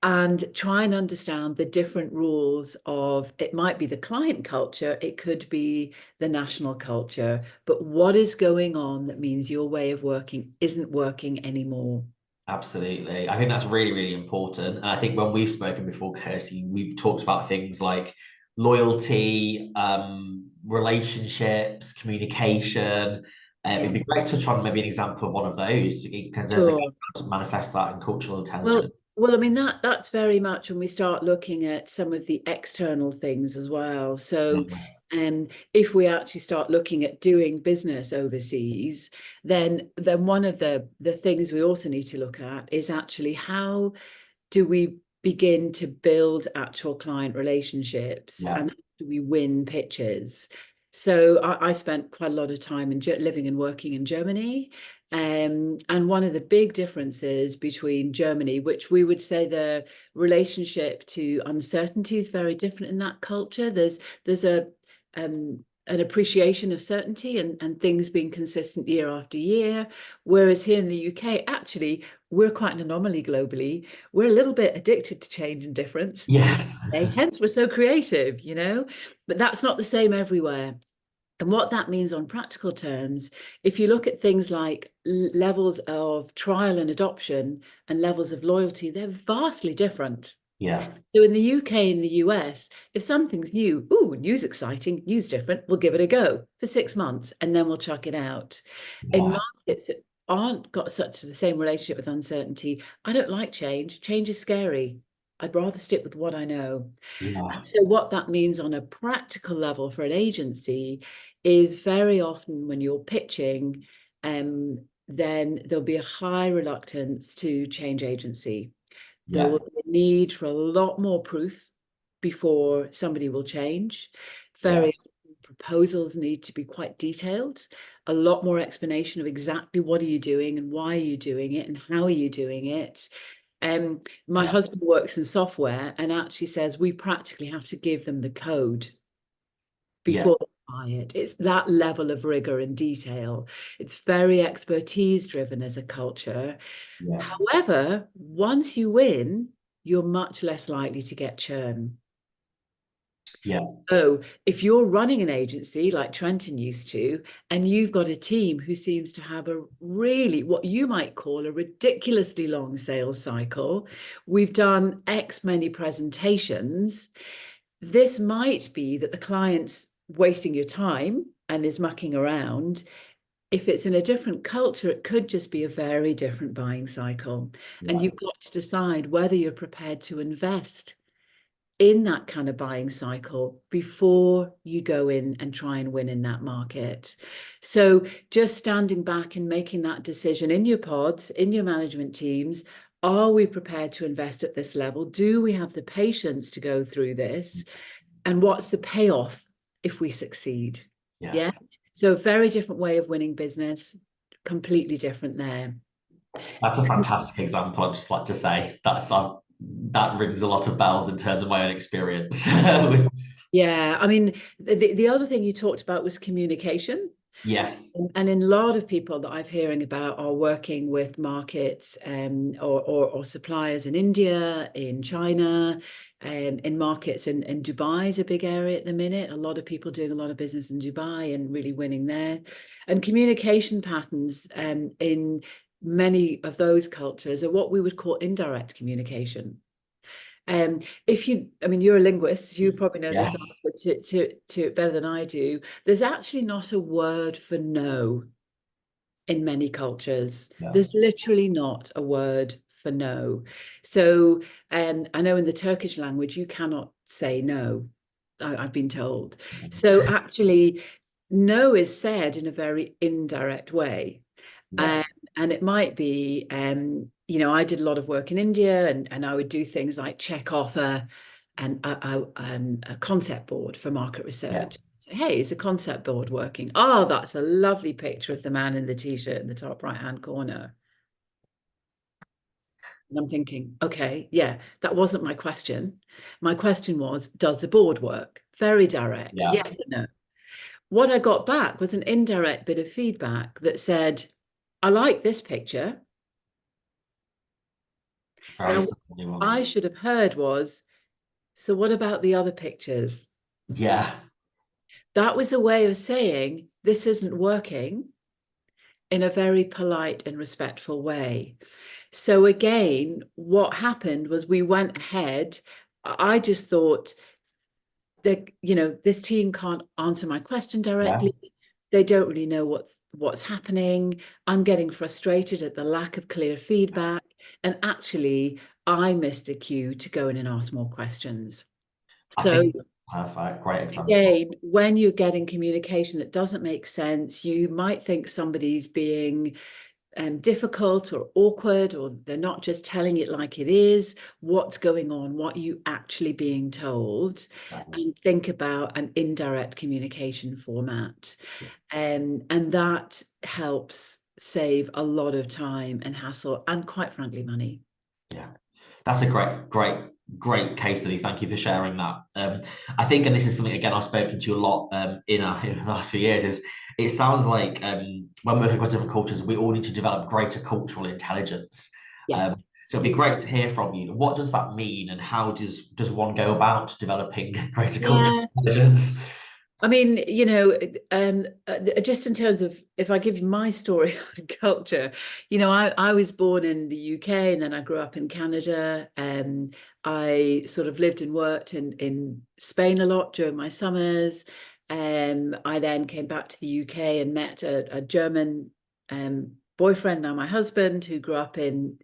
Speaker 3: And try and understand the different rules of, it might be the client culture, it could be the national culture, but what is going on that means your way of working isn't working anymore?
Speaker 1: Absolutely. I think that's really, really important. And I think when we've spoken before, Kirsty, we've talked about things like loyalty, relationships, communication.
Speaker 3: Yeah,
Speaker 1: It'd be great to touch on maybe an example of one of those in terms of
Speaker 3: sure.
Speaker 1: how to manifest that in cultural
Speaker 3: Well,
Speaker 1: intelligence.
Speaker 3: I mean that's very much when we start looking at some of the external things as well. So,
Speaker 1: Yeah.
Speaker 3: if we actually start looking at doing business overseas, then one of the things we also need to look at is actually how do we begin to build actual client relationships
Speaker 1: Yeah.
Speaker 3: and how do we win pitches? So I spent quite a lot of time in living and working in Germany. And one of the big differences between Germany, which we would say the relationship to uncertainty is very different in that culture. There's an appreciation of certainty and things being consistent year after year. Whereas here in the UK, actually, we're quite an anomaly globally. We're a little bit addicted to change and difference.
Speaker 1: Yes.
Speaker 3: Hence, we're so creative, but that's not the same everywhere. And what that means on practical terms, if you look at things like levels of trial and adoption and levels of loyalty, they're vastly different.
Speaker 1: Yeah.
Speaker 3: So in the UK and the US, if something's new, ooh, news exciting, news different, we'll give it a go for 6 months and then we'll chuck it out. In
Speaker 1: Yeah.
Speaker 3: markets that aren't got such the same relationship with uncertainty, I don't like change. Change is scary. I'd rather stick with what I know.
Speaker 1: Yeah.
Speaker 3: And so what that means on a practical level for an agency is very often when you're pitching, then there'll be a high reluctance to change agency. There
Speaker 1: Yeah.
Speaker 3: will be a need for a lot more proof before somebody will change. Very often proposals need to be quite detailed, a lot more explanation of exactly what are you doing and why are you doing it and how are you doing it. My husband works in software and actually says we practically have to give them the code before they buy it. It's that level of rigor and detail. It's very expertise driven as a culture.
Speaker 1: Yeah.
Speaker 3: However, once you win, you're much less likely to get churn.
Speaker 1: Yeah.
Speaker 3: So if you're running an agency like Trenton used to, and you've got a team who seems to have a really, what you might call a ridiculously long sales cycle, we've done X many presentations, this might be that the client's wasting your time and is mucking around. If it's in a different culture, it could just be a very different buying cycle. And you've got to decide whether you're prepared to invest in that kind of buying cycle before you go in and try and win in that market. So just standing back and making that decision in your pods, in your management teams, are we prepared to invest at this level? Do we have the patience to go through this? And what's the payoff if we succeed? Yeah. So a very different way of winning business, completely different there.
Speaker 1: That's a fantastic example. I'd just like to say that rings a lot of bells in terms of my own experience.
Speaker 3: Yeah, I mean, the other thing you talked about was communication.
Speaker 1: Yes.
Speaker 3: And in a lot of people that I'm hearing about are working with markets or suppliers in India, in China, in markets in Dubai is a big area at the minute. A lot of people doing a lot of business in Dubai and really winning there. And communication patterns in many of those cultures are what we would call indirect communication. If you, I mean, you're a linguist, you probably know this answer to it better than I do. There's actually not a word for no in many cultures. There's literally not a word for no. So I know in the Turkish language, you cannot say no, I've been told. So actually, no is said in a very indirect way. And it might be, you know, I did a lot of work in India and I would do things like check off a concept board for market research. So, hey, is a concept board working? Oh, that's a lovely picture of the man in the t-shirt in the top right-hand corner. And I'm thinking, okay, yeah, that wasn't my question. My question was, does the board work? Very direct, yes or no. What I got back was an indirect bit of feedback that said, I like this picture. Now, what I should have heard was, so what about the other pictures?
Speaker 1: Yeah.
Speaker 3: That was a way of saying, this isn't working in a very polite and respectful way. So again, what happened was we went ahead. I just thought that, you know, this team can't answer my question directly. They don't really know what's happening. I'm getting frustrated at the lack of clear feedback. And actually, I missed a cue to go in and ask more questions.
Speaker 1: I think perfect, great example.
Speaker 3: Again, when you're getting communication that doesn't make sense, you might think somebody's being difficult or awkward, or they're not just telling it like it is. What's going on? What are you actually being told? And think about an indirect communication format. And that helps save a lot of time and hassle and, quite frankly, money.
Speaker 1: Yeah, that's a great case study. Thank you for sharing that. I think, and this is something again I've spoken to a lot in the last few years, is it sounds like when working across different cultures, we all need to develop greater cultural intelligence. So it'd be great to hear from you. What does that mean, and how does one go about developing greater cultural intelligence?
Speaker 3: I mean, you know, just in terms of, if I give you my story on culture, you know, I was born in the UK and then I grew up in Canada. I sort of lived and worked in Spain a lot during my summers. I then came back to the UK and met a German boyfriend, now my husband, who grew up in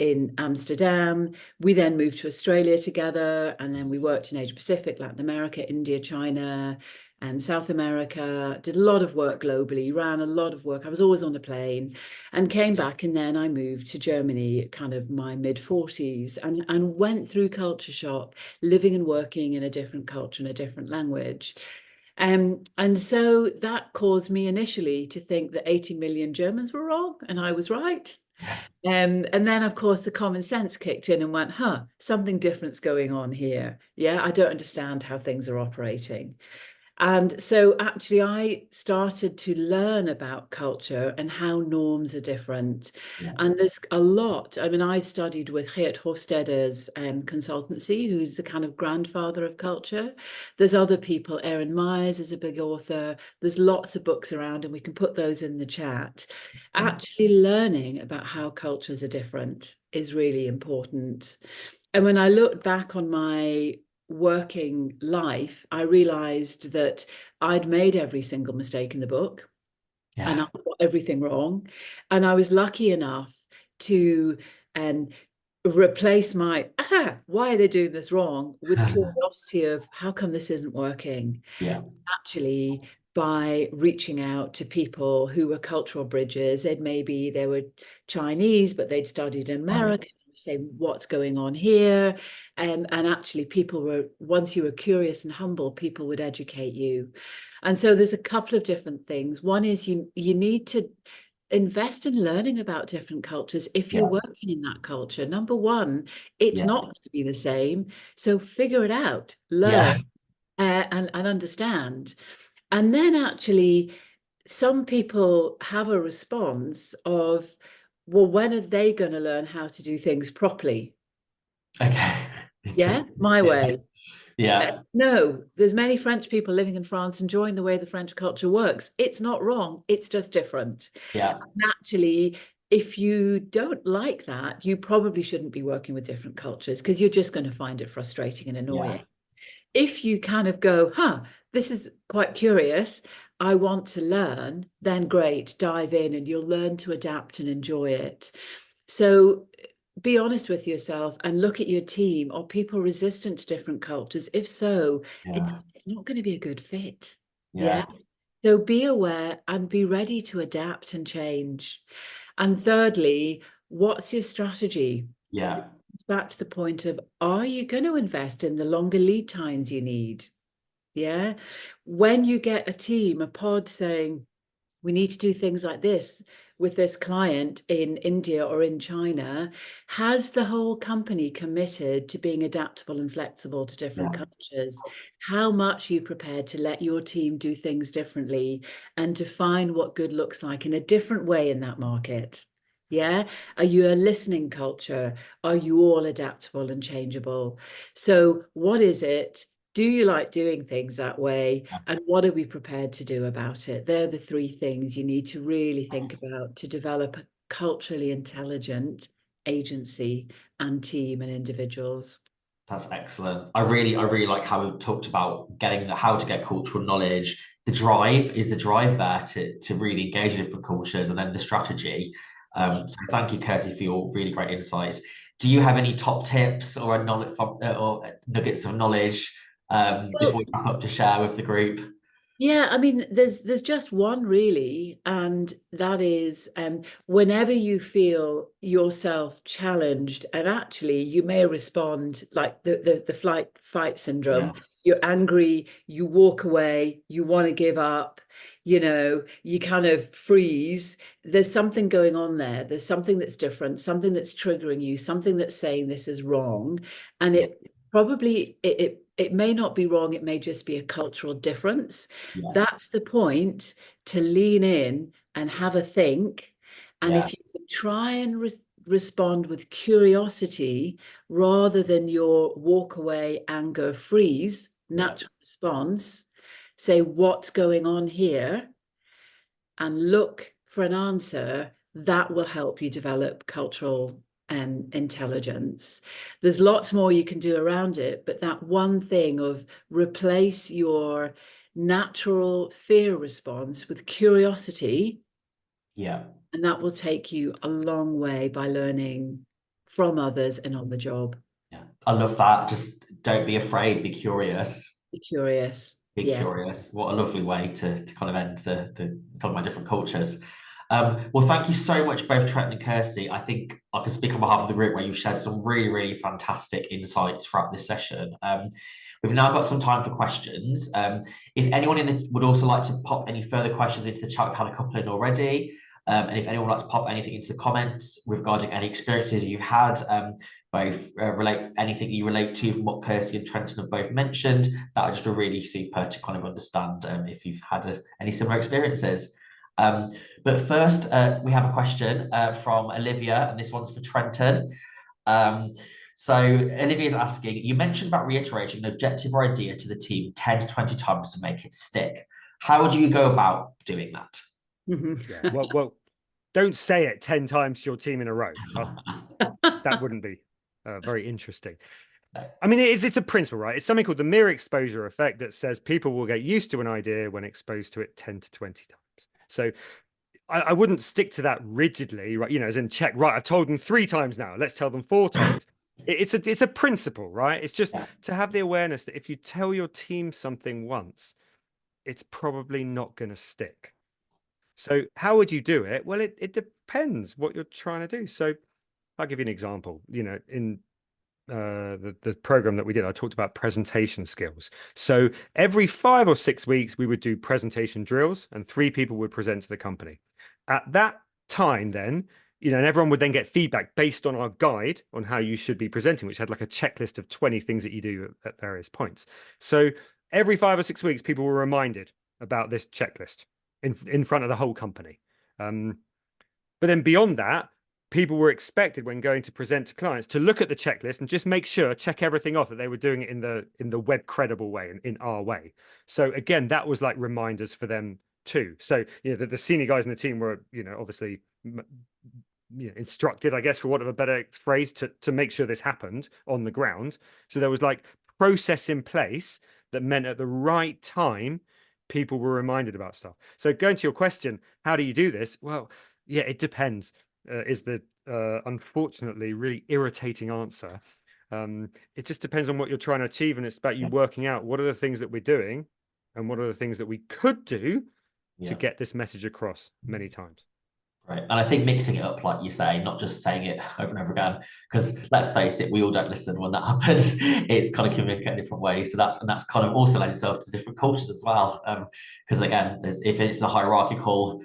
Speaker 3: in Amsterdam. We then moved to Australia together, and then we worked in Asia Pacific, Latin America, India, China, and South America. Did a lot of work globally, ran a lot of work. I was always on a plane, and came back, and then I moved to Germany at kind of my mid-40s, and went through culture shock, living and working in a different culture and a different language. And so that caused me initially to think that 80 million Germans were wrong, and I was right. And then, of course, the common sense kicked in and went, something different's going on here. Yeah, I don't understand how things are operating. And so actually I started to learn about culture and how norms are different.
Speaker 1: Yeah.
Speaker 3: And there's a lot. I mean, I studied with Geert Hofstadter's consultancy, who's the kind of grandfather of culture. There's other people. Erin Myers is a big author. There's lots of books around, and we can put those in the chat. Actually learning about how cultures are different is really important. And when I looked back on my working life, I realized that I'd made every single mistake in the book, and I got everything wrong. And I was lucky enough to replace my why are they doing this wrong with curiosity of how come this isn't working. Actually, by reaching out to people who were cultural bridges. Maybe they were Chinese, but they'd studied in America. Say what's going on here, and actually people were, once you were curious and humble, people would educate you. And so there's a couple of different things. One is you need to invest in learning about different cultures if you're working in that culture. Number one, it's not going to be the same, so figure it out, learn, and understand. And then actually some people have a response of, well, when are they going to learn how to do things properly?
Speaker 1: Okay.
Speaker 3: Yeah, my way. No, there's many French people living in France enjoying the way the French culture works. It's not wrong, it's just different. And actually, if you don't like that, you probably shouldn't be working with different cultures, because you're just going to find it frustrating and annoying. If you kind of go, this is quite curious, I want to learn, then great, dive in, and you'll learn to adapt and enjoy it. So be honest with yourself and look at your team. Are people resistant to different cultures? If so, it's not going to be a good fit. So be aware and be ready to adapt and change. And thirdly, what's your strategy? It's back to the point of, are you going to invest in the longer lead times you need? When you get a team, a pod saying, we need to do things like this with this client in India or in China, has the whole company committed to being adaptable and flexible to different cultures? How much are you prepared to let your team do things differently and to find what good looks like in a different way in that market? Are you a listening culture? Are you all adaptable and changeable? So what is it? Do you like doing things that way? And what are we prepared to do about it? They're the three things you need to really think about to develop a culturally intelligent agency and team and individuals.
Speaker 1: That's excellent. I really like how we've talked about getting how to get cultural knowledge. The drive there to really engage in different cultures, and then the strategy. So thank you, Kirsty, for your really great insights. Do you have any top tips or knowledge or nuggets of knowledge before we wrap up to share with the group?
Speaker 3: I mean, there's just one really, and that is whenever you feel yourself challenged, and actually you may respond like the flight fight syndrome. You're angry, you walk away, you want to give up, you kind of freeze. There's something going on there. There's something that's different, something that's triggering you, something that's saying this is wrong. And it probably, it may not be wrong. It may just be a cultural difference. That's the point, to lean in and have a think. And if you try and respond with curiosity rather than your walk away, anger, freeze, natural response, say what's going on here and look for an answer, that will help you develop cultural intelligence. There's lots more you can do around it, but that one thing of replace your natural fear response with curiosity, and that will take you a long way by learning from others and on the job.
Speaker 1: Yeah, I love that. Just don't be afraid, be curious.
Speaker 3: Be curious.
Speaker 1: Be
Speaker 3: Yeah.
Speaker 1: curious. What a lovely way to kind of end the talking about different cultures. Well, thank you so much, both Trent and Kirsty. I think I can speak on behalf of the group where you've shared some really, really fantastic insights throughout this session. We've now got some time for questions. If anyone would also like to pop any further questions into the chat, we've had a couple in already. And if anyone would like to pop anything into the comments regarding any experiences you've had, both anything you relate to from what Kirsty and Trenton have both mentioned, that would just be really super to kind of understand if you've had any similar experiences. But first, we have a question from Olivia, and this one's for Trenton. So Olivia is asking, you mentioned about reiterating an objective or idea to the team 10 to 20 times to make it stick. How would you go about doing that?
Speaker 2: Yeah, well, don't say it 10 times to your team in a row. That wouldn't be very interesting. I mean, it's a principle, right? It's something called the mere exposure effect that says people will get used to an idea when exposed to it 10 to 20 times. So I wouldn't stick to that rigidly, right? As in check, right, I've told them 3 times now, let's tell them 4 times. It's a principle, right? It's just to have the awareness that if you tell your team something once, it's probably not going to stick. So how would you do it? Well, it depends what you're trying to do. So I'll give you an example. In the program that we did, I talked about presentation skills. So every 5 or 6 weeks, we would do presentation drills, and 3 people would present to the company. At that time, then, and everyone would then get feedback based on our guide on how you should be presenting, which had like a checklist of 20 things that you do at various points. So every 5 or 6 weeks, people were reminded about this checklist in front of the whole company. But then beyond that, people were expected, when going to present to clients, to look at the checklist and just check everything off, that they were doing it in the web credible way, in our way. So again, that was like reminders for them too. So the senior guys in the team were obviously instructed, I guess, for want of a better phrase, to make sure this happened on the ground. So there was like process in place that meant at the right time people were reminded about stuff. So going to your question, how do you do this? Well, yeah, it depends. Is the unfortunately really irritating answer. It just depends on what you're trying to achieve, and it's about you working out what are the things that we're doing and what are the things that we could do to get this message across many times. Right.
Speaker 1: And I think mixing it up, like you say, not just saying it over and over again, because let's face it, we all don't listen when that happens. It's kind of communicated in different ways. So that's kind of also lends itself to different cultures as well. Because again, if it's a more hierarchical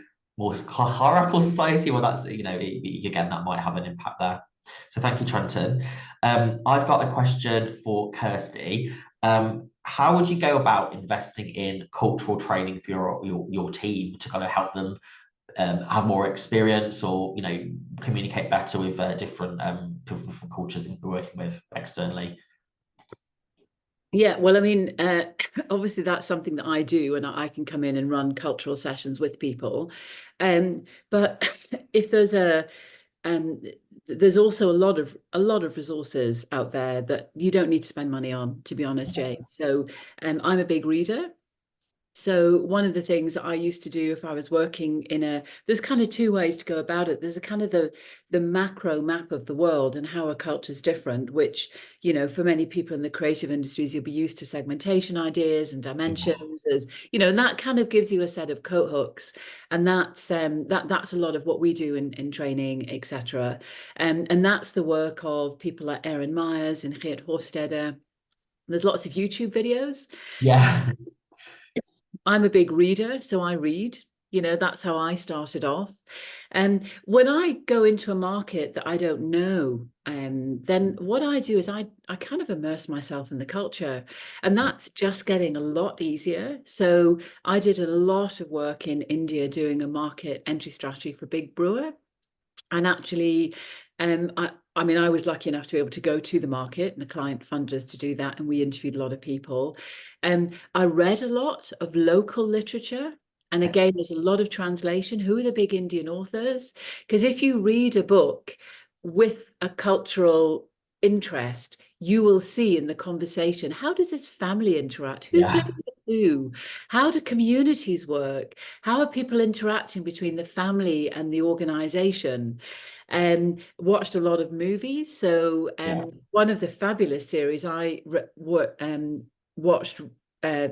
Speaker 1: society, well, that's again, that might have an impact there. So thank you, Trenton. I've got a question for Kirsty. How would you go about investing in cultural training for your team to kind of help them have more experience, or communicate better with different cultures that we're working with externally?
Speaker 3: Yeah, well, I mean, obviously that's something that I do, and I can come in and run cultural sessions with people. But if there's also a lot of resources out there that you don't need to spend money on, to be honest, James. So I'm a big reader. So one of the things that I used to do if I was working there's kind of 2 ways to go about it. There's a kind of the macro map of the world and how a culture is different, which, for many people in the creative industries, you'll be used to segmentation ideas and dimensions, and that kind of gives you a set of coat hooks. And that's a lot of what we do in training, etc. And that's the work of people like Erin Myers and Geert Hofstede. There's lots of YouTube videos.
Speaker 1: Yeah.
Speaker 3: I'm a big reader, so I read. That's how I started off. And when I go into a market that I don't know, then what I do is I kind of immerse myself in the culture, and that's just getting a lot easier. So I did a lot of work in India doing a market entry strategy for Big Brewer. And actually, I mean, I was lucky enough to be able to go to the market, and the client funded us to do that, and we interviewed a lot of people. I read a lot of local literature. And again, there's a lot of translation. Who are the big Indian authors? Because if you read a book with a cultural interest, you will see in the conversation, how does this family interact? Who's living in do? How do communities work? How are people interacting between the family and the organization? Watched a lot of movies. So one of the fabulous series I watched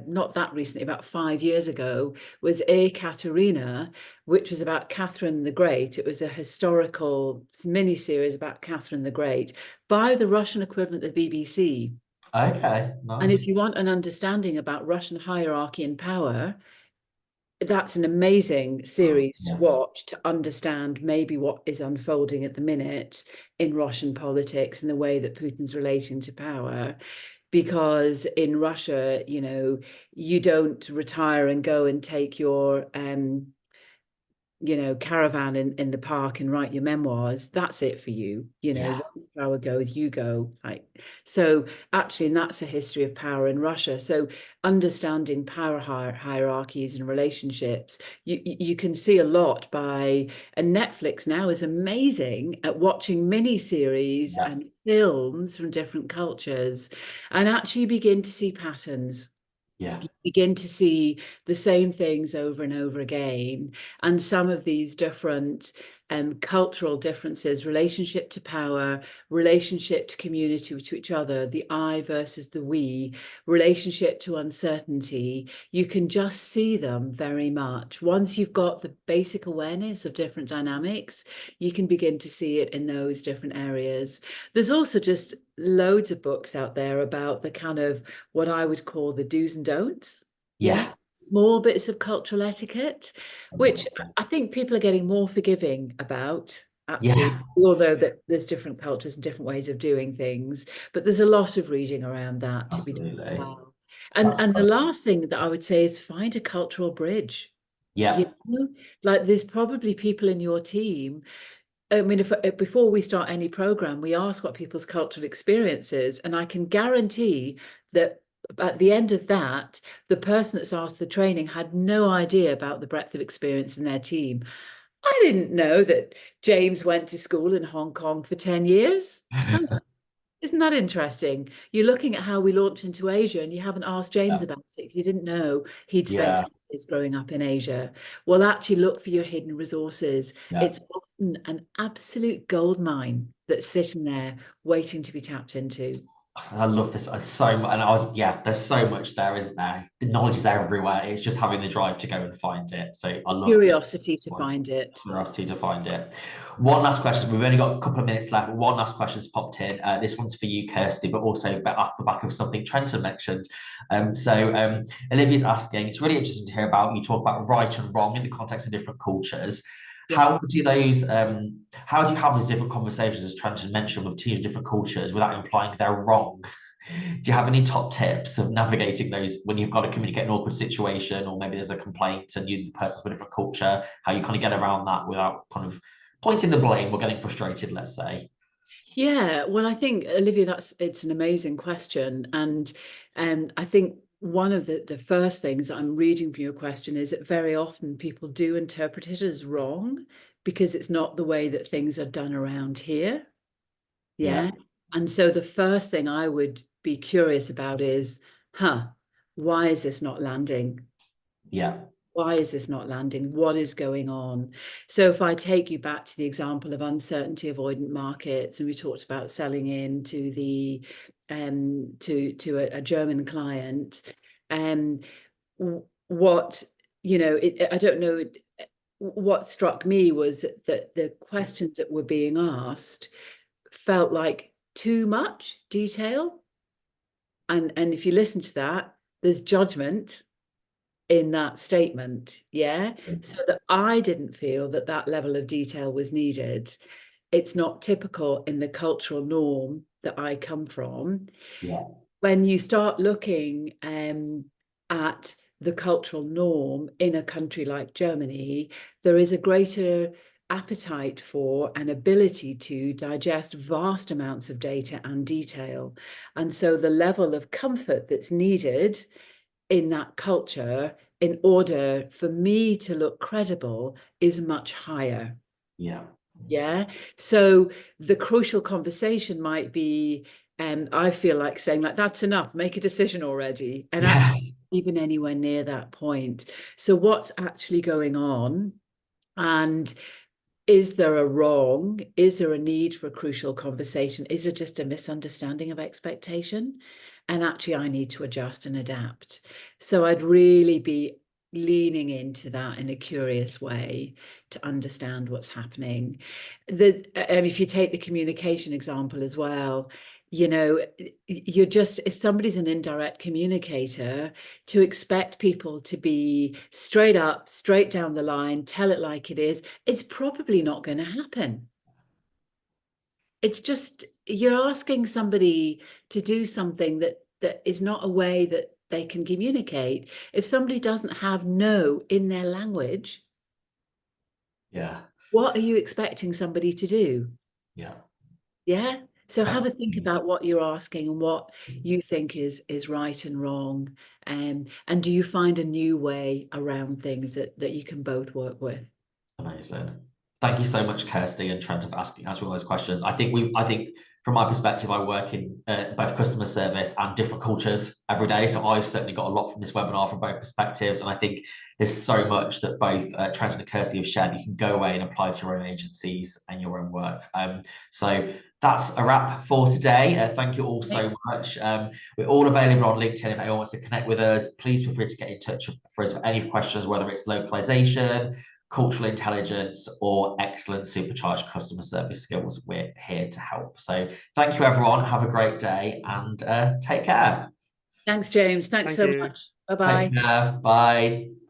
Speaker 3: not that recently, about 5 years ago, was Katerina, which was about Catherine the Great. It was a historical mini-series about Catherine the Great by the Russian equivalent of BBC.
Speaker 1: Okay,
Speaker 3: And
Speaker 1: nice.
Speaker 3: if you want an understanding about Russian hierarchy and power, that's an amazing series to watch to understand maybe what is unfolding at the minute in Russian politics and the way that Putin's relating to power. Because in Russia, you know, you don't retire and go and take your you know, caravan in the park and write your memoirs. That's it for you. You know, once power goes, you go. Like, so actually, and that's a history of power in Russia. So understanding power hierarchies and relationships, you can see a lot by, and Netflix now is amazing at watching mini-series and films from different cultures and actually begin to see patterns. You begin to see the same things over and over again. And some of these different cultural differences, relationship to power, relationship to community, to each other, the I versus the we, relationship to uncertainty, you can just see them very much. Once you've got the basic awareness of different dynamics, you can begin to see it in those different areas. There's also just loads of books out there about the kind of what I would call the do's and don'ts. Small bits of cultural etiquette, which I think people are getting more forgiving about, actually, although that there's different cultures and different ways of doing things. But there's a lot of reading around that to be done as well. And the last thing that I would say is find a cultural bridge. You know? Like there's probably people in your team. I mean, if before we start any program, we ask what people's cultural experience is, and I can guarantee that at the end of that, the person that's asked the training had no idea about the breadth of experience in their team. I didn't know that James went to school in Hong Kong for 10 years. Isn't that interesting? You're looking at how we launch into Asia and you haven't asked James about it because you didn't know he'd spent years growing up in Asia. Well, actually look for your hidden resources. It's often an absolute gold mine that's sitting there waiting to be tapped into.
Speaker 1: I love this so much, and there's so much there, isn't there? The knowledge is there everywhere. It's just having the drive to go and find it. So I love
Speaker 3: Curiosity to find it.
Speaker 1: Curiosity to find it. One last question. We've only got a couple of minutes left. One last question's popped in. This one's for you, Kirsty, but also off the back of something Trenton mentioned. Olivia's asking, it's really interesting to hear about you talk about right and wrong in the context of different cultures. How do you have these different conversations, as Trenton mentioned, with teams of different cultures without implying they're wrong? Do you have any top tips of navigating those when you've got to communicate an awkward situation, or maybe there's a complaint and the person's from a different culture, how you kind of get around that without kind of pointing the blame or getting frustrated, let's say?
Speaker 3: Yeah, well, I think, Olivia, it's an amazing question. And I think one of the first things I'm reading from your question is that very often people do interpret it as wrong because it's not the way that things are done around here. Yeah. And so the first thing I would be curious about is, why is this not landing? Why is this not landing? What is going on? So if I take you back to the example of uncertainty avoidant markets, and we talked about selling in to the to a German client, what, you know, I don't know, what struck me was that the questions that were being asked felt like too much detail. And if you listen to that, there's judgment in that statement, so that I didn't feel that that level of detail was needed. It's not typical in the cultural norm that I come from. When you start looking at the cultural norm in a country like Germany, there is a greater appetite for and ability to digest vast amounts of data and detail. And so the level of comfort that's needed in that culture in order for me to look credible is much higher. So the crucial conversation might be, I feel like saying, like, that's enough, make a decision already. And actually, even anywhere near that point. So what's actually going on? And is there a wrong? Is there a need for a crucial conversation? Is it just a misunderstanding of expectation? And actually, I need to adjust and adapt. So I'd really be leaning into that in a curious way to understand what's happening. If you take the communication example as well, you know, you're just, if somebody's an indirect communicator, to expect people to be straight up, straight down the line, tell it like it is, it's probably not going to happen. It's just, you're asking somebody to do something that is not a way that they can communicate. If somebody doesn't have no in their language, what are you expecting somebody to do? Yeah. So have a think about what you're asking and what you think is right and wrong. And do you find a new way around things that you can both work with?
Speaker 1: Amazing. Thank you so much, Kirsty and Trent, for answering all those questions. I think from my perspective, I work in both customer service and different cultures every day. So I've certainly got a lot from this webinar from both perspectives. And I think there's so much that both Trent and Kirsty have shared you can go away and apply to your own agencies and your own work. So that's a wrap for today. Thank you all so much. We're all available on LinkedIn if anyone wants to connect with us. Please feel free to get in touch for us for any questions, whether it's localization, cultural intelligence, or excellent supercharged customer service skills. We're here to help. So thank you, everyone. Have a great day and take care.
Speaker 3: Thanks, James. Thanks so much. Bye-bye.
Speaker 1: Take care. Bye.